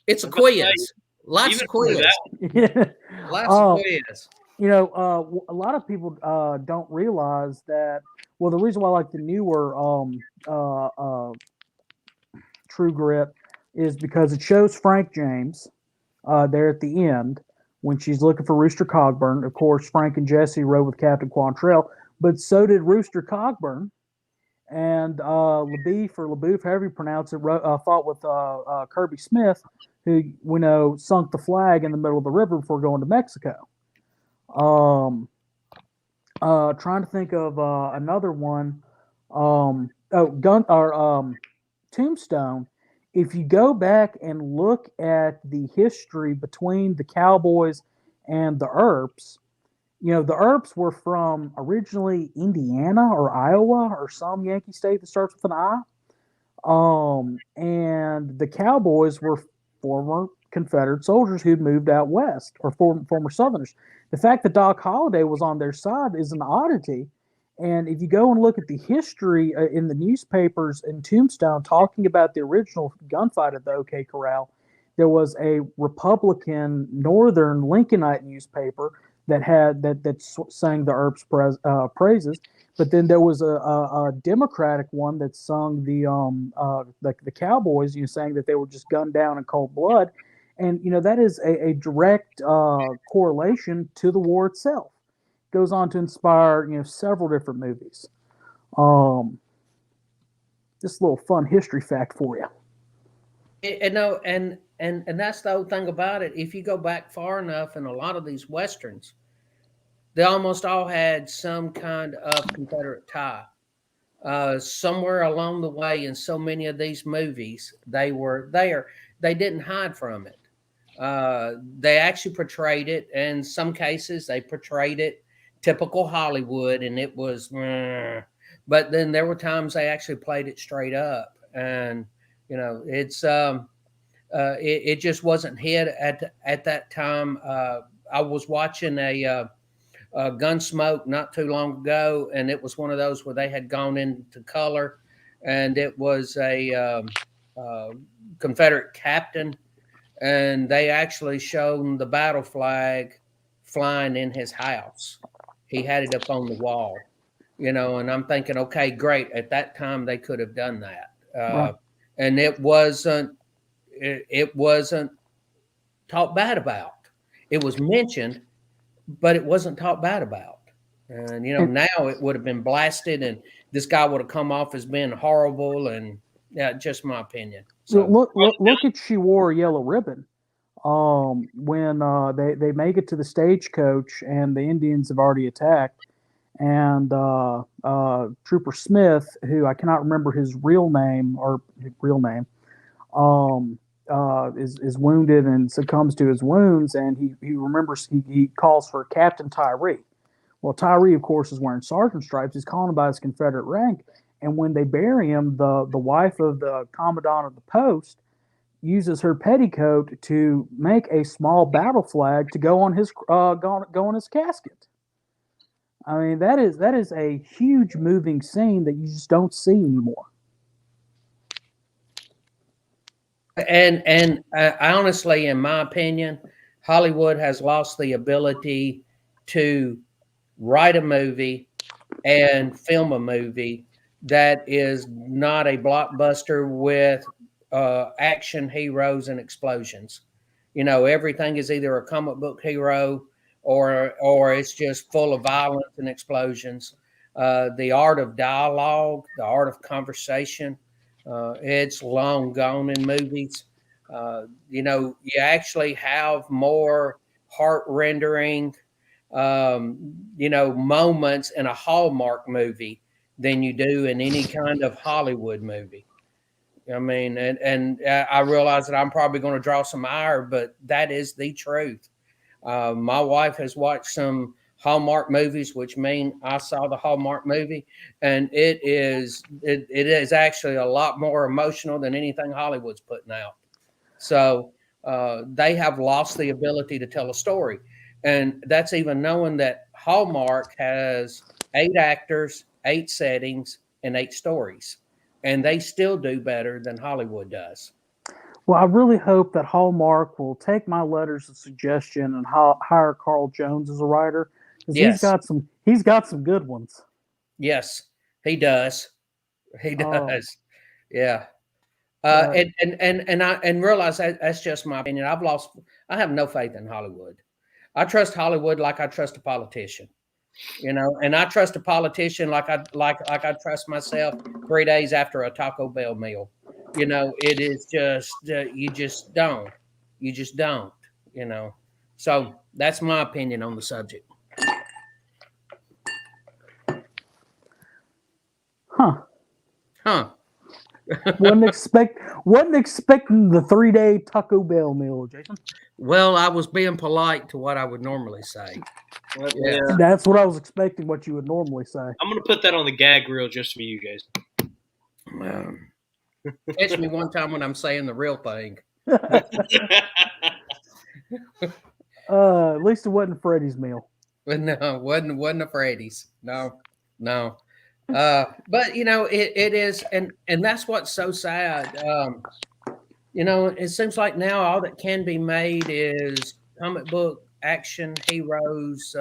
it's a quiz. Lots of quiz. Lots of quiz. A lot of people don't realize that. Well, the reason why I like the newer True Grit is because it shows Frank James there at the end when she's looking for Rooster Cogburn. Of course, Frank and Jesse rode with Captain Quantrell, but so did Rooster Cogburn. And LaBeouf, however you pronounce it, fought with Kirby Smith, who sunk the flag in the middle of the river before going to Mexico. Trying to think of another one. Tombstone. If you go back and look at the history between the Cowboys and the Earps, the Earps were from originally Indiana or Iowa or some Yankee state that starts with an I. And the Cowboys were former Confederate soldiers who'd moved out west, or former Southerners. The fact that Doc Holliday was on their side is an oddity. And if you go and look at the history in the newspapers in Tombstone talking about the original gunfight at the OK Corral, there was a Republican Northern Lincolnite newspaper that sang the Earps praises, but then there was a Democratic one that sung the Cowboys, saying that they were just gunned down in cold blood, and that is a direct correlation to the war itself. Goes on to inspire several different movies. Just a little fun history fact for you. And that's the whole thing about it. If you go back far enough in a lot of these Westerns, they almost all had some kind of Confederate tie. Somewhere along the way in so many of these movies, they were there. They didn't hide from it. They actually portrayed it. In some cases, they portrayed it typical Hollywood, and it was, but then there were times they actually played it straight up. And, it's, it just wasn't hit at that time. I was watching a Gunsmoke not too long ago, and it was one of those where they had gone into color, and it was a Confederate captain, and they actually showed the battle flag flying in his house. He had it up on the wall, and I'm thinking, okay, great. At that time, they could have done that. Right. And it wasn't talked bad about. It was mentioned, but it wasn't talked bad about. And, now it would have been blasted, and this guy would have come off as being horrible, and just my opinion. So Look at She Wore a Yellow Ribbon. When they make it to the stagecoach and the Indians have already attacked, and Trooper Smith, who I cannot remember his real name, is wounded and succumbs to his wounds, and he remembers he calls for Captain Tyree. Well, Tyree, of course, is wearing sergeant stripes. He's calling him by his Confederate rank, and when they bury him, the wife of the commandant of the post uses her petticoat to make a small battle flag to go on his casket. I mean, that is a huge moving scene that you just don't see anymore. And honestly, in my opinion, Hollywood has lost the ability to write a movie and film a movie that is not a blockbuster with action heroes and explosions. Everything is either a comic book hero or it's just full of violence and explosions. The art of dialogue, the art of conversation, it's long gone in movies. You actually have more heart-rendering, moments in a Hallmark movie than you do in any kind of Hollywood movie. I mean, and I realize that I'm probably going to draw some ire, but that is the truth. My wife has watched some Hallmark movies, which mean I saw the Hallmark movie, and it is actually a lot more emotional than anything Hollywood's putting out. So they have lost the ability to tell a story. And that's even knowing that Hallmark has 8 actors, 8 settings, and 8 stories. And they still do better than Hollywood does. Well, I really hope that Hallmark will take my letters of suggestion and hire Carl Jones as a writer, because he's got some good ones. Yes, he does. He does. Yeah. And realize that's just my opinion. I have no faith in Hollywood. I trust Hollywood like I trust a politician, and I trust a politician like I trust myself 3 days after a Taco Bell meal. It is just you just don't. So that's my opinion on the subject. Huh. Wasn't expecting the 3-day Taco Bell meal, Jason. Well, I was being polite to what I would normally say. Yeah. That's what I was expecting. What you would normally say. I'm going to put that on the gag reel just for you guys. Catch me one time when I'm saying the real thing. At least it wasn't Freddy's meal. But no, wasn't a Freddy's. No. But it is, and that's what's so sad. It seems like now all that can be made is comic book action heroes,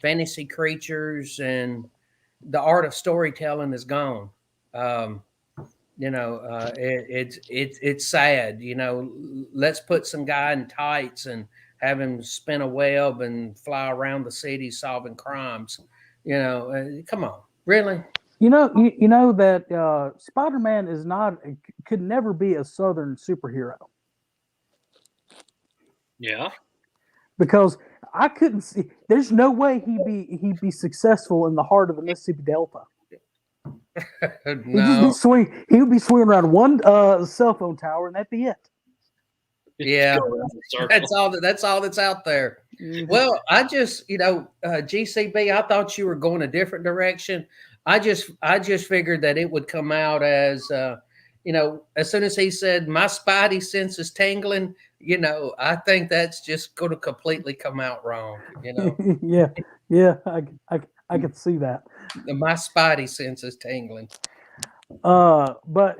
fantasy creatures, and the art of storytelling is gone. It's sad. Let's put some guy in tights and have him spin a web and fly around the city solving crimes. Come on, really? You know that Spider-Man could never be a Southern superhero. Yeah. Because I couldn't see. There's no way he'd be successful in the heart of the Mississippi Delta. No. He would be swinging around one cell phone tower, and that'd be it. Yeah, that's all that's out there. Mm-hmm. Well, I just, GCB, I thought you were going a different direction. I just figured that it would come out as, as soon as he said my spidey sense is tingling, I think that's just going to completely come out wrong. yeah, I could see that. My spidey sense is tingling. But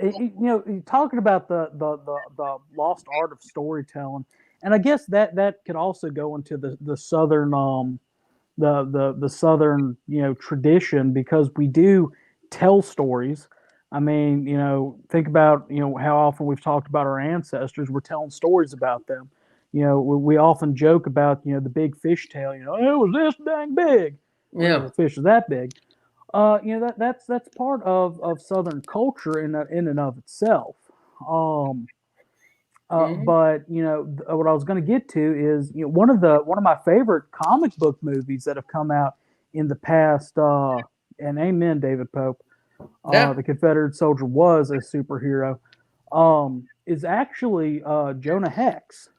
talking about the lost art of storytelling, and I guess that could also go into the southern the southern tradition, because we do tell stories. I mean, think about how often we've talked about our ancestors. We're telling stories about them. We often joke about the big fish tail. It was this dang big. Yeah, The fish is that big. That's part of Southern culture in and of itself. But what I was going to get to is one of my favorite comic book movies that have come out in the past. And amen, David Pope. The Confederate soldier was a superhero. Is actually Jonah Hex,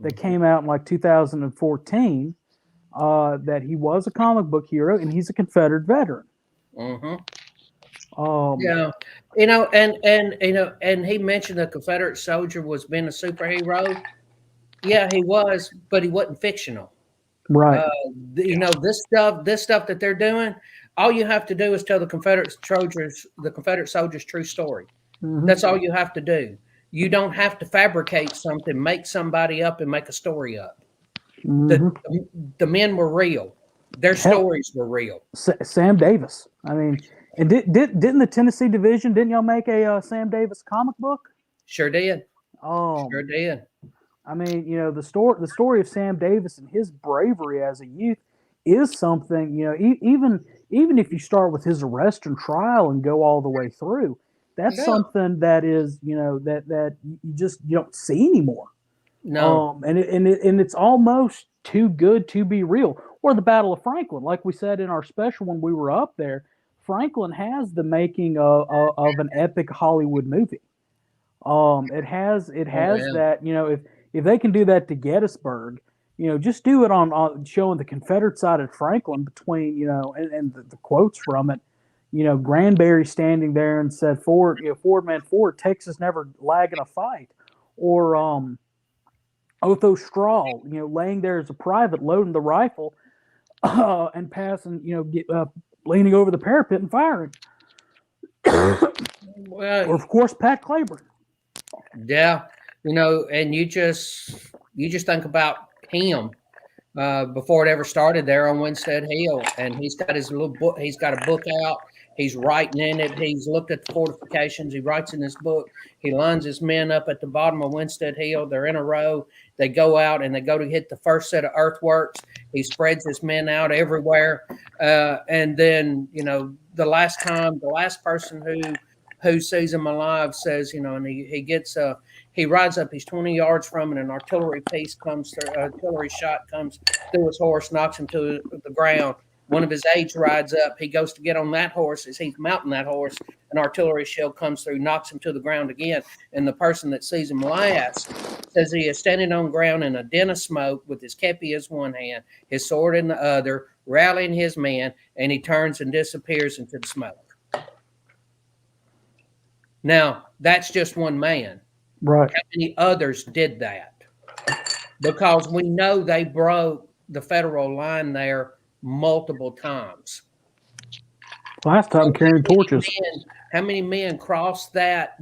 that came out in like 2014. That he was a comic book hero and he's a Confederate veteran. Mm-hmm. Yeah, and he mentioned the Confederate soldier was being a superhero. Yeah, he was, but he wasn't fictional. Right. This stuff that they're doing, all you have to do is tell the Confederate soldiers' true story. Mm-hmm. That's all you have to do. You don't have to fabricate something, make somebody up, and make a story up. Mm-hmm. The men were real. Their stories were real. Sam Davis. I mean, and didn't the Tennessee Division, didn't y'all make a Sam Davis comic book? Sure did. Sure did. I mean, the story of Sam Davis and his bravery as a youth is something, even if you start with his arrest and trial and go all the way through, that's something that is, that you don't see anymore. No. And it's almost too good to be real. Or the Battle of Franklin, like we said in our special when we were up there, Franklin has the making of an epic Hollywood movie. It has that, if they can do that to Gettysburg, just do it on showing the Confederate side of Franklin between, and the quotes from it. Granberry standing there and said, "Forward, forward, man, forward. Texas never lag in a fight." Or Otho Straw, laying there as a private, loading the rifle, and passing, leaning over the parapet and firing. Well, or of course, Pat Claiborne. Yeah, and you just think about him before it ever started there on Winstead Hill, and he's got his little book. He's got a book out. He's writing in it. He's looked at the fortifications. He writes in his book. He lines his men up at the bottom of Winstead Hill. They're in a row. They go out and they go to hit the first set of earthworks. He spreads his men out everywhere. And then, the last person who sees him alive says, and he rides up, he's 20 yards from it, an artillery piece comes through, artillery shot comes through his horse, knocks him to the ground. One of his aides rides up. He goes to get on that horse. As he's mounting that horse, an artillery shell comes through, knocks him to the ground again. And the person that sees him last says he is standing on ground in a den of smoke with his kepi in one hand, his sword in the other, rallying his men, and he turns and disappears into the smoke. Now, that's just one man. Right. How many others did that? Because we know they broke the federal line there multiple times. Last time carrying torches. How many men crossed that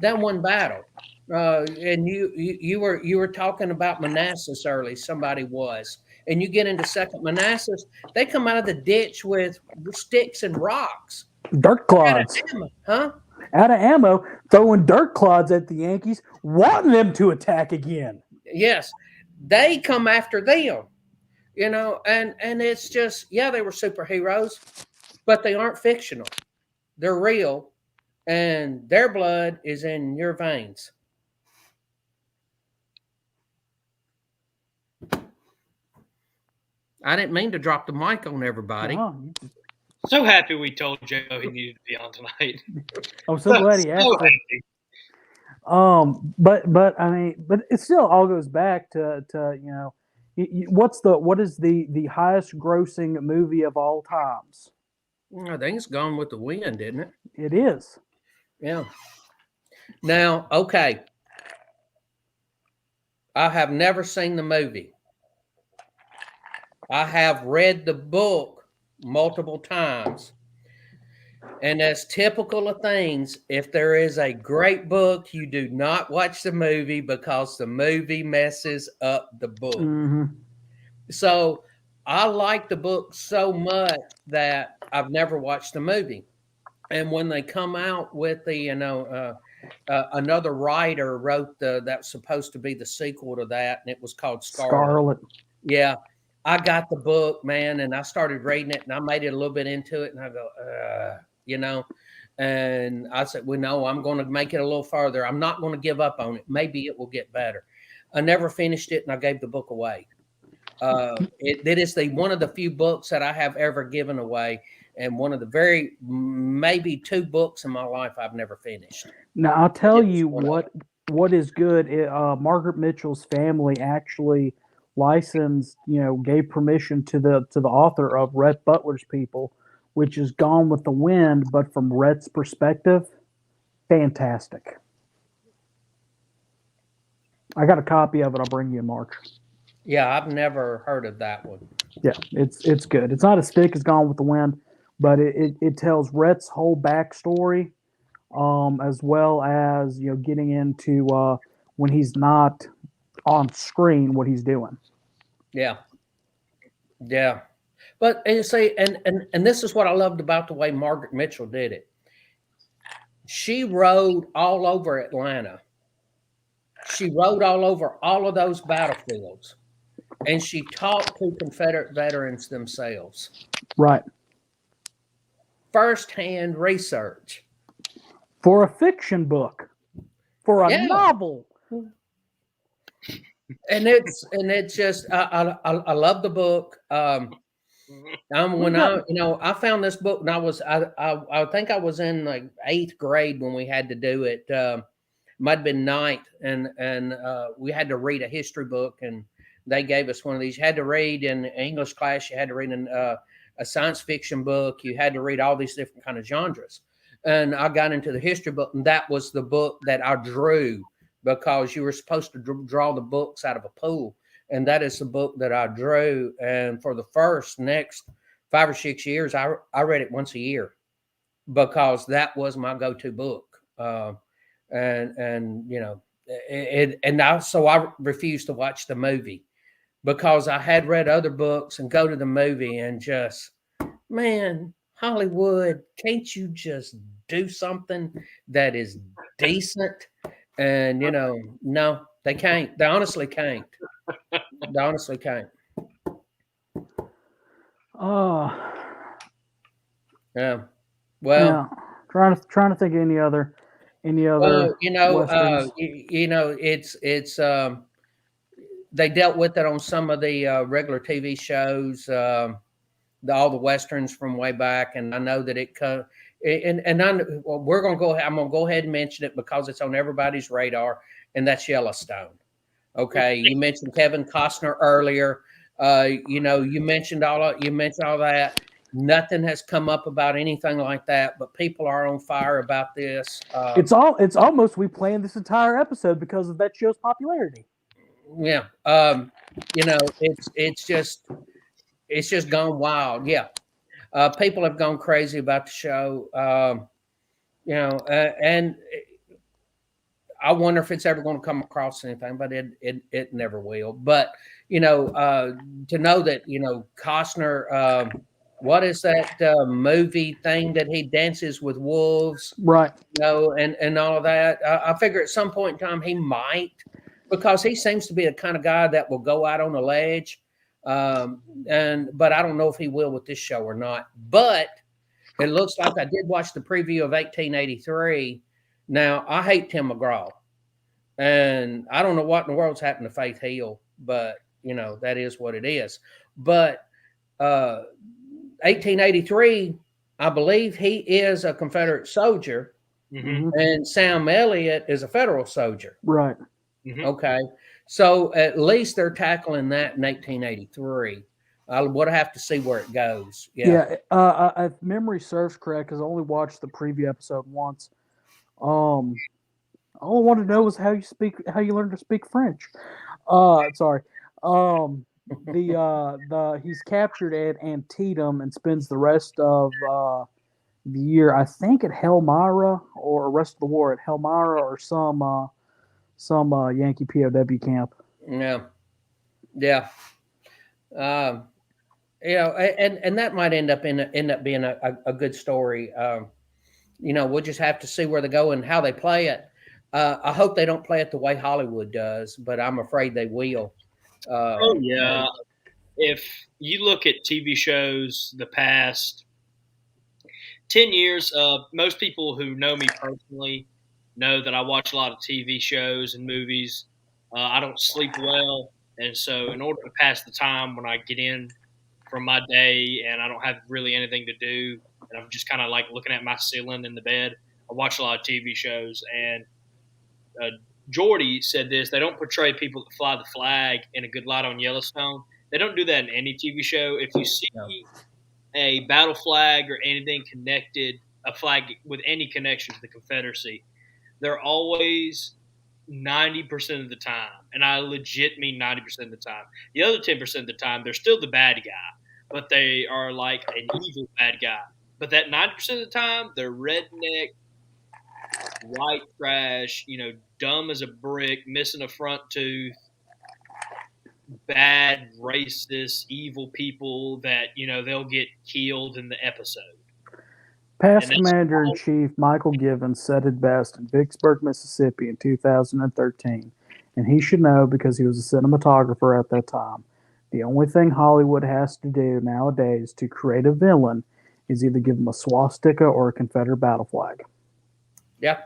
one battle? And you were talking about Manassas early. Somebody was, and you get into Second Manassas, they come out of the ditch with sticks and rocks, dirt clods, out of ammo, throwing dirt clods at the Yankees, wanting them to attack again. Yes, they come after them. And it's just, they were superheroes, but they aren't fictional. They're real, and their blood is in your veins. I didn't mean to drop the mic on everybody. So happy we told Joe he needed to be on tonight. I'm so glad he asked. But I mean, but it still all goes back to what is the highest grossing movie of all times? I think it's Gone with the Wind, isn't it? It is. Yeah. Now, okay, I have never seen the movie. I have read the book multiple times. And as typical of things, if there is a great book, you do not watch the movie because the movie messes up the book. Mm-hmm. So I like the book so much that I've never watched the movie. And when they come out with the, another writer wrote that's supposed to be the sequel to that, and it was called Scarlet. Yeah, I got the book, man, and I started reading it, and I made it a little bit into it, and I go, and I said, well, no, I'm going to make it a little further. I'm not going to give up on it. Maybe it will get better. I never finished it, and I gave the book away. It is one of the few books that I have ever given away, and one of the maybe 2 books in my life I've never finished. Now I'll tell you what is good. Margaret Mitchell's family actually licensed, gave permission to the author of Rhett Butler's People, which is Gone with the Wind, but from Rhett's perspective, fantastic. I got a copy of it. I'll bring you in March. Yeah, I've never heard of that one. Yeah, it's good. It's not as thick as Gone with the Wind, but it tells Rhett's whole backstory, as well as getting into when he's not on screen, what he's doing. Yeah. But you see, and this is what I loved about the way Margaret Mitchell did it. She rode all over Atlanta. She rode all over all of those battlefields. And she talked to Confederate veterans themselves. Right. First-hand research. For a fiction book. For a novel. And it's just I love the book. I found this book and I think I was in like 8th grade when we had to do it. Might have been 9th, and we had to read a history book, and they gave us one of these. You had to read in English class. You had to read a science fiction book. You had to read all these different kind of genres. And I got into the history book, and that was the book that I drew, because you were supposed to draw the books out of a pool. And that is the book that I drew. And for the next 5 or 6 years, I read it once a year, because that was my go-to book. And I refused to watch the movie, because I had read other books and go to the movie and just, man, Hollywood, can't you just do something that is decent? And, no, they can't. They honestly can't. They honestly can't. Yeah. Well, yeah. Trying to think of any other. It's they dealt with it on some of the regular TV shows, all the Westerns from way back. And I know that we're going to go, I'm going to go ahead and mention it because it's on everybody's radar, and that's Yellowstone. Okay. You mentioned Kevin Costner earlier. You mentioned all that. Nothing has come up about anything like that, but people are on fire about this. It's almost we planned this entire episode because of that show's popularity. Yeah. It's just gone wild. Yeah. People have gone crazy about the show. And I wonder if it's ever going to come across anything, but it never will. But, to know that, Costner, what is that movie thing that he dances with wolves? Right. And all of that. I figure at some point in time he might, because he seems to be the kind of guy that will go out on a ledge. But I don't know if he will with this show or not. But it looks like I did watch the preview of 1883. Now, I hate Tim McGraw. And I don't know what in the world's happened to Faith Hill, but, that is what it is. But 1883, I believe he is a Confederate soldier, and Sam Elliott is a Federal soldier. Right. Mm-hmm. Okay. So at least they're tackling that in 1883. I would have to see where it goes. Yeah. If memory serves correct, because I only watched the preview episode once. All I wanted to know was how you learn to speak French. Sorry. He's captured at Antietam and spends the rest of the year, I think, at Helmira, or rest of the war at Helmira, or some Yankee POW camp. Yeah, yeah. Um, and that might end up being a good story. We'll just have to see where they go and how they play it. I hope they don't play it the way Hollywood does, but I'm afraid they will. Oh yeah. If you look at TV shows the past 10 years, most people who know me personally know that I watch a lot of TV shows and movies. I don't sleep well. And so, in order to pass the time when I get in from my day and I don't have really anything to do, and I'm just kind of like looking at my ceiling in the bed, I watch a lot of TV shows. And Jordy said this: they don't portray people that fly the flag in A Good Light on Yellowstone. They don't do that in any TV show. If you see a battle flag or anything connected, a flag with any connection to the Confederacy, they're always 90% of the time, and I legit mean 90% of the time. The other 10% of the time, they're still the bad guy, but they are like an evil bad guy. But that 90% of the time, they're redneck, white trash, dumb as a brick, missing a front tooth, bad, racist, evil people that, they'll get killed in the episode. Past Commander-in-Chief Michael Givens said it best in Vicksburg, Mississippi in 2013, and he should know because he was a cinematographer at that time. The only thing Hollywood has to do nowadays to create a villain is either give him a swastika or a Confederate battle flag. Yeah.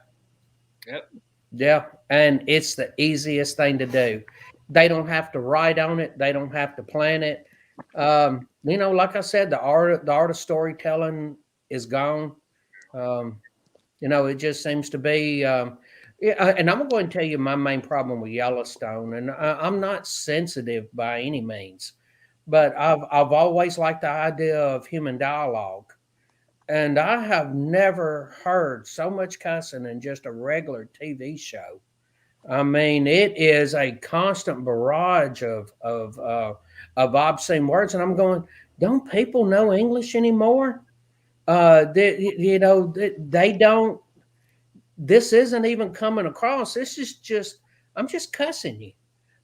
Yep. Yeah, and it's the easiest thing to do. They don't have to write on it. They don't have to plan it. Like I said, the art of storytelling is gone. It just seems to be. And I'm going to tell you my main problem with Yellowstone, and I'm not sensitive by any means, but I've always liked the idea of human dialogue. And I have never heard so much cussing in just a regular TV show. I mean, it is a constant barrage of obscene words, and I'm going, don't people know English anymore? They don't. This isn't even coming across. This is just, I'm just cussing you.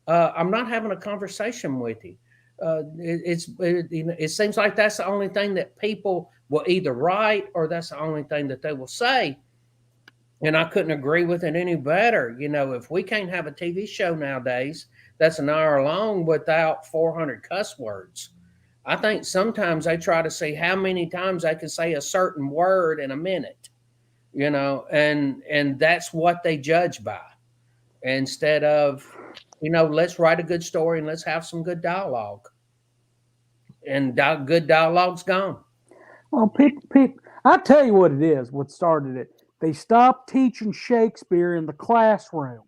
I'm not having a conversation with you. It seems like that's the only thing that people will either write, or that's the only thing that they will say. And I couldn't agree with it any better. If we can't have a TV show nowadays that's an hour long without 400 cuss words, I think sometimes they try to see how many times they can say a certain word in a minute, and that's what they judge by, instead of, let's write a good story and let's have some good dialogue. And good dialogue's gone. Well, people, I tell you what it is. What started it? They stopped teaching Shakespeare in the classroom.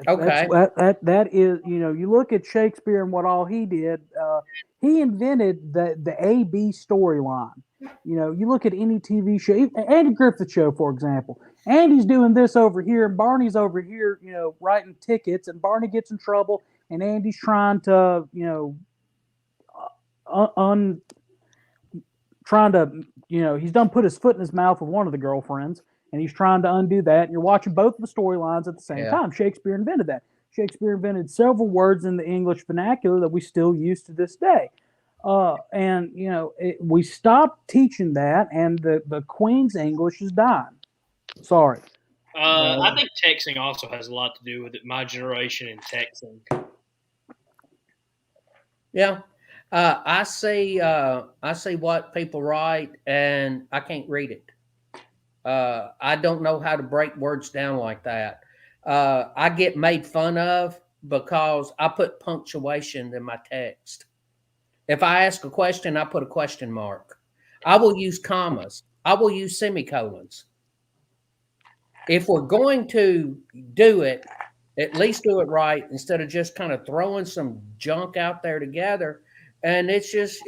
Okay. That is, you look at Shakespeare and what all he did. He invented the A-B storyline. You look at any TV show, Andy Griffith Show, for example. Andy's doing this over here, and Barney's over here, writing tickets, and Barney gets in trouble, and Andy's trying to, he's done put his foot in his mouth with one of the girlfriends, and he's trying to undo that. And you're watching both of the storylines at the same time. Shakespeare invented that. Shakespeare invented several words in the English vernacular that we still use to this day. We stopped teaching that, and the Queen's English is dying. Sorry. I think texting also has a lot to do with it. My generation and texting. Yeah. I see what people write, and I can't read it. I don't know how to break words down like that. I get made fun of because I put punctuation in my text. If I ask a question, I put a question mark. I will use commas. I will use semicolons. If we're going to do it, at least do it right, instead of just kind of throwing some junk out there together. And it's just,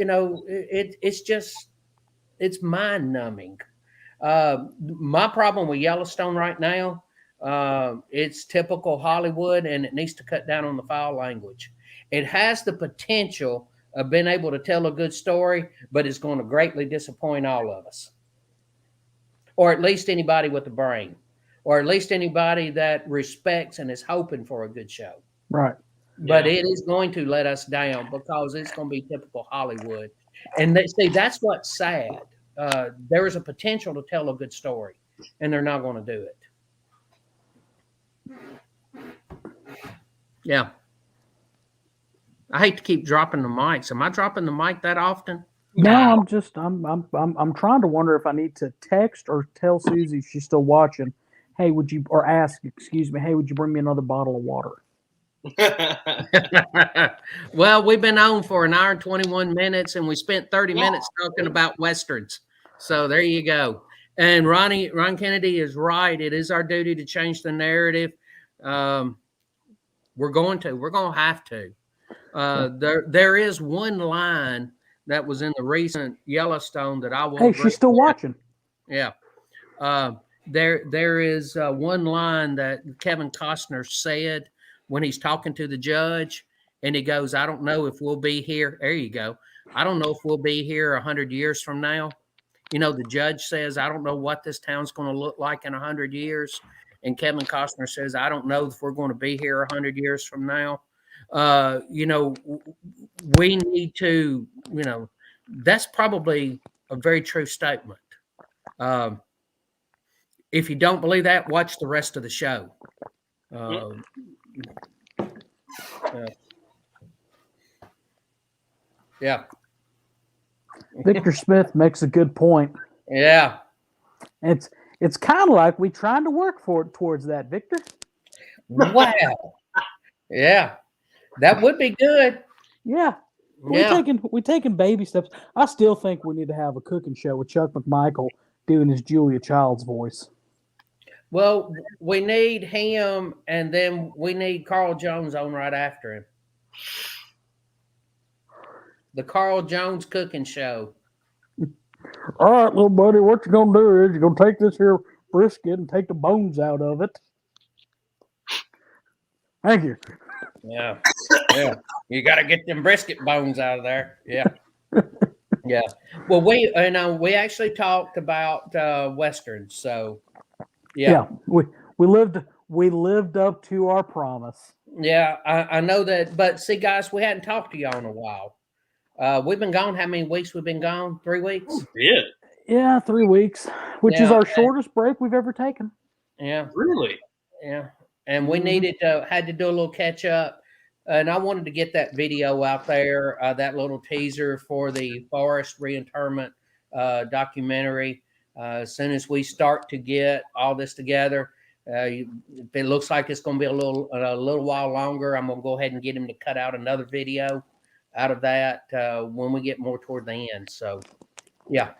it's mind numbing. My problem with Yellowstone right now It's typical Hollywood, and it needs to cut down on the foul language. It has the potential of being able to tell a good story, but it's going to greatly disappoint all of us, or at least anybody with a brain, or at least anybody that respects and is hoping for a good show. Right. But it is going to let us down because it's going to be typical Hollywood. And that's what's sad. There is a potential to tell a good story, and they're not going to do it. Yeah. I hate to keep dropping the mics. Am I dropping the mic that often? No, I'm trying to wonder if I need to text or tell Susie if she's still watching. Hey, would you hey, would you bring me another bottle of water? Well, we've been on for an hour and 21 minutes, and we spent 30 minutes talking about Westerns. So there you go. And Ron Kennedy is right. It is our duty to change the narrative. We're going to have to. There is one line that was in the recent Yellowstone that I will. Hey, she's still watching. Yeah. There is one line that Kevin Costner said when he's talking to the judge, and he goes, "I don't know if we'll be here." There you go. I don't know if we'll be here 100 years from now. You know, the judge says, "I don't know what this town's going to look like in 100 years." And Kevin Costner says, "I don't know if we're going to be here 100 years from now." You know, we need to, you know, that's probably a very true statement. If you don't believe that, watch the rest of the show. Yeah. Victor Smith makes a good point. Yeah. It's kind of like we trying to work towards that, Victor. Wow. Yeah. That would be good. Yeah. We're taking baby steps. I still think we need to have a cooking show with Chuck McMichael doing his Julia Child's voice. Well, we need him, and then we need Carl Jones on right after him. The Carl Jones cooking show. All right, little buddy, what you're going to do is you're going to take this here brisket and take the bones out of it. Thank you. Yeah. Yeah. You got to get them brisket bones out of there. Yeah. Yeah. Well, we actually talked about Westerns, so yeah. We lived up to our promise. Yeah, I know that, but see, guys, we hadn't talked to y'all in a while. We've been gone. How many weeks we've been gone? 3 weeks? Yeah. Yeah, 3 weeks, which is our shortest break we've ever taken. Yeah. Really? Yeah. And we had to do a little catch up. And I wanted to get that video out there, that little teaser for the forest reinterment documentary. As soon as we start to get all this together, if it looks like it's going to be a little while longer, I'm going to go ahead and get him to cut out another video out of that when we get more toward the end. So, yeah.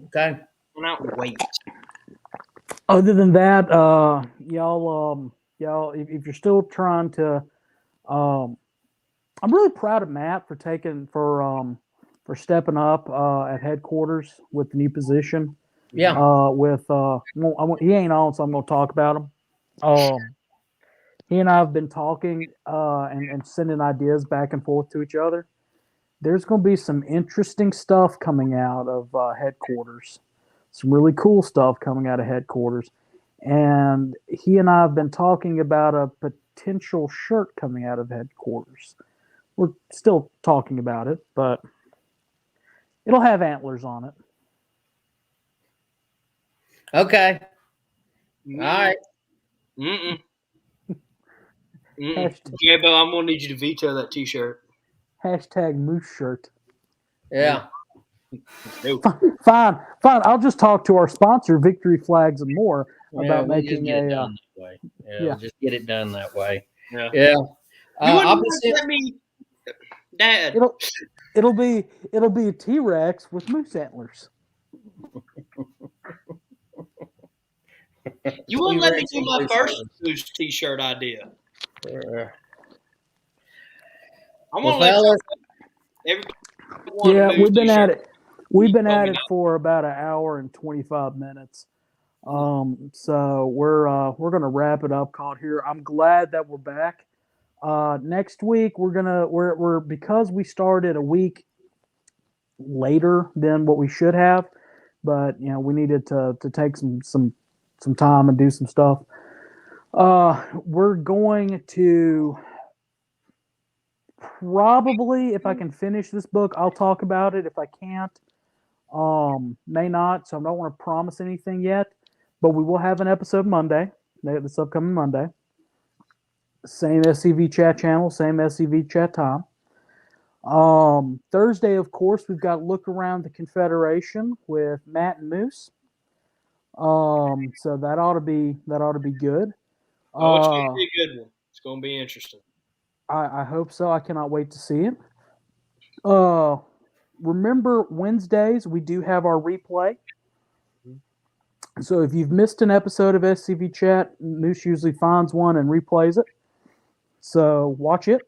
Okay. Cannot wait. Other than that, y'all, if you're still trying to, I'm really proud of Matt for stepping up at headquarters with the new position. Yeah. He ain't on, so I'm going to talk about him. He and I have been talking and sending ideas back and forth to each other. There's going to be some interesting stuff coming out of headquarters. Some really cool stuff coming out of headquarters. And he and I have been talking about a potential shirt coming out of headquarters. We're still talking about it, but it'll have antlers on it. Okay. All right. Yeah, but I'm going to need you to veto that T-shirt. Hashtag moose shirt. Yeah. Fine. I'll just talk to our sponsor, Victory Flags and More, about making Yeah, just get it done that way. Yeah. Yeah. Let me, Dad. It'll be a T-Rex with moose antlers. You wouldn't let me do my first moose T-shirt idea. I'm gonna let everyone. Yeah, we've been at it for about an hour and 25 minutes. So we're gonna wrap it up, caught here. I'm glad that we're back. Next week we're because we started a week later than what we should have, but we needed to take some time and do some stuff. We're going to probably, if I can finish this book, I'll talk about it. If I can't, may not. So I don't want to promise anything yet, but we will have an episode Monday, this upcoming Monday. Same SCV chat channel, same SCV chat time. Thursday, of course, we've got Look Around the Confederation with Matt and Moose. So that ought to be good. Oh, it's going to be a good one. It's going to be interesting. I hope so. I cannot wait to see it. Remember, Wednesdays we do have our replay. So if you've missed an episode of SCV Chat, Moose usually finds one and replays it. So watch it.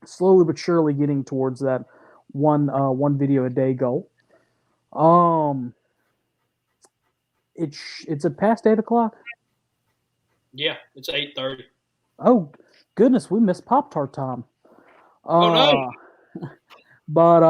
Slowly but surely getting towards that one video a day goal. It's a past 8:00. Yeah, it's 8:30. Oh goodness, we missed Pop-Tart time. Oh no. But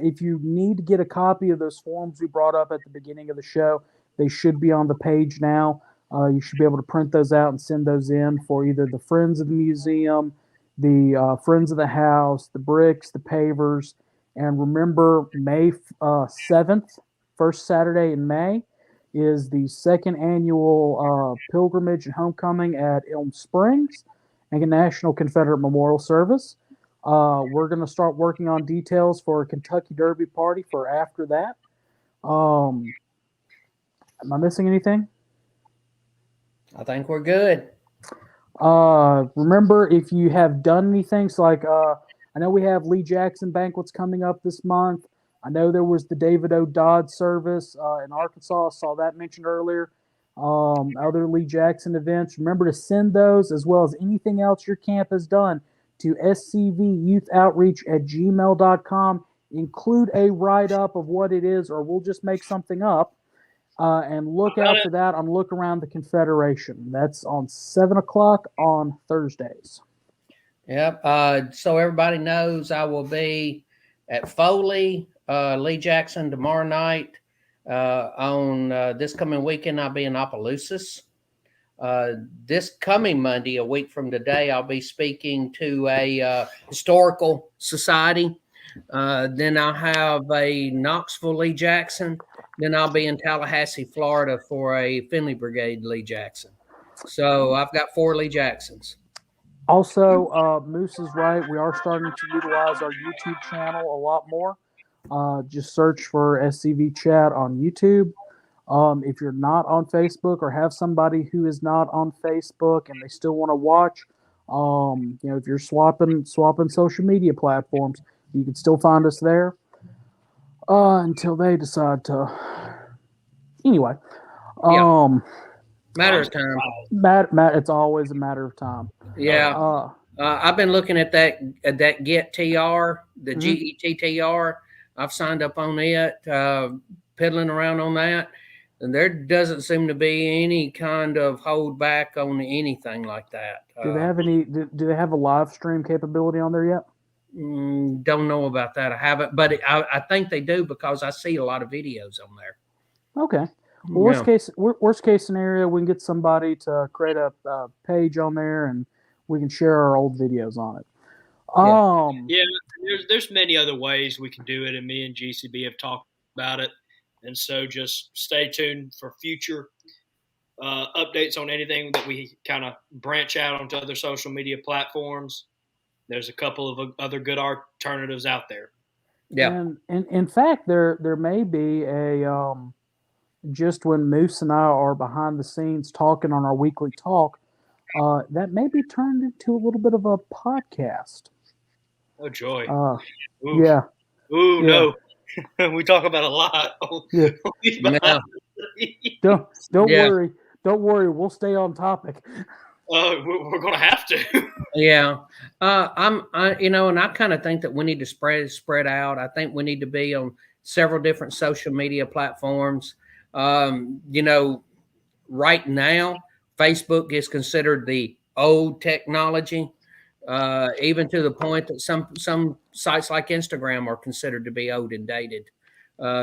if you need to get a copy of those forms we brought up at the beginning of the show, they should be on the page now. You should be able to print those out and send those in for either the Friends of the Museum, the Friends of the House, the Bricks, the Pavers. And remember, May 7th, first Saturday in May, is the second annual pilgrimage and homecoming at Elm Springs and a National Confederate Memorial Service. We're going to start working on details for a Kentucky Derby party for after that. Am I missing anything? I think we're good. Remember, if you have done anything, so like I know we have Lee Jackson banquets coming up this month. I know there was the David O. Dodd service in Arkansas. I saw that mentioned earlier. Other Lee Jackson events. Remember to send those as well as anything else your camp has done to scvyouthOutreach@gmail.com. Include a write-up of what it is, or we'll just make something up. And look out for that on Look Around the Confederation. That's on 7:00 on Thursdays. Yep. So everybody knows I will be at Foley, Lee Jackson tomorrow night. On this coming weekend, I'll be in Opelousas. This coming Monday, a week from today, I'll be speaking to a historical society. Then I'll have a Knoxville Lee Jackson. Then I'll be in Tallahassee, Florida for a Finley Brigade Lee Jackson. So I've got 4 Lee Jacksons. Also, Moose is right. We are starting to utilize our YouTube channel a lot more. Just search for SCV Chat on YouTube. If you're not on Facebook or have somebody who is not on Facebook and they still want to watch, if you're swapping social media platforms, you can still find us there. Until they decide to. Anyway, matter of time. It's always a matter of time. Yeah. I've been looking at that Get TR, the GETTR. I've signed up on it, peddling around on that, and there doesn't seem to be any kind of hold back on anything like that. Do they have any? Do they have a live stream capability on there yet? Don't know about that. I haven't, but I think they do because I see a lot of videos on there. Okay. Well, worst case scenario, we can get somebody to create a page on there, and we can share our old videos on it. There's many other ways we can do it, and me and GCB have talked about it, and so just stay tuned for future updates on anything that we kind of branch out onto other social media platforms. There's a couple of other good alternatives out there. Yeah. And in fact, there may be a just when Moose and I are behind the scenes talking on our weekly talk, that may be turned into a little bit of a podcast. Oh joy! Yeah. Ooh, yeah. No, we talk about a lot. Yeah. Don't Yeah. worry. Don't worry. We'll stay on topic. We're going to have to. Yeah. And I kind of think that we need to spread out. I think we need to be on several different social media platforms. You know, right now, Facebook is considered the old technology, even to the point that some sites like Instagram are considered to be old and dated.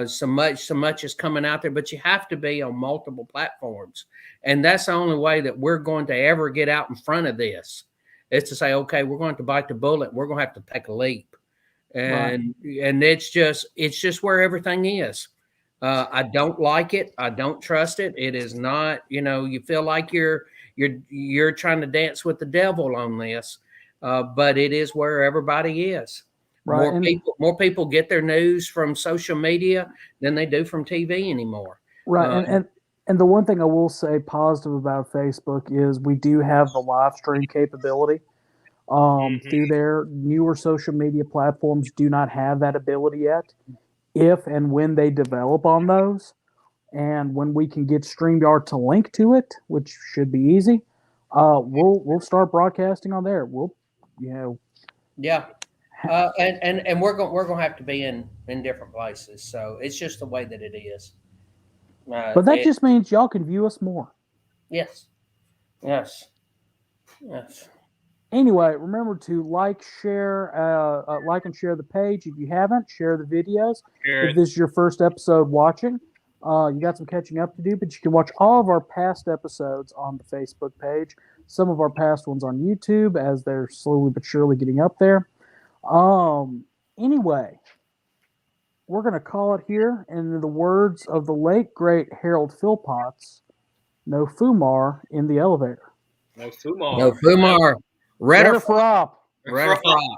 So much is coming out there, but you have to be on multiple platforms, and that's the only way that we're going to ever get out in front of this. Is to say, okay, we're going to bite the bullet. We're going to have to take a leap, and it's just where everything is. I don't like it. I don't trust it. It is not. You feel like you're trying to dance with the devil on this, but it is where everybody is. Right. More people get their news from social media than they do from TV anymore. Right. And the one thing I will say positive about Facebook is we do have the live stream capability through there. Newer social media platforms do not have that ability yet. If and when they develop on those, and when we can get StreamYard to link to it, which should be easy, we'll start broadcasting on there. Yeah. And we're going to have to be in different places, so it's just the way that it is. But that just means y'all can view us more. Yes. Anyway, remember to like and share the page. If you haven't, share the videos. If this is your first episode watching, you got some catching up to do, but you can watch all of our past episodes on the Facebook page. Some of our past ones on YouTube, as they're slowly but surely getting up there. Anyway, we're going to call it here. And in the words of the late, great Harold Philpotts, no Fumar in the elevator. No Fumar. No Fumar. Redder frop. Redder frop.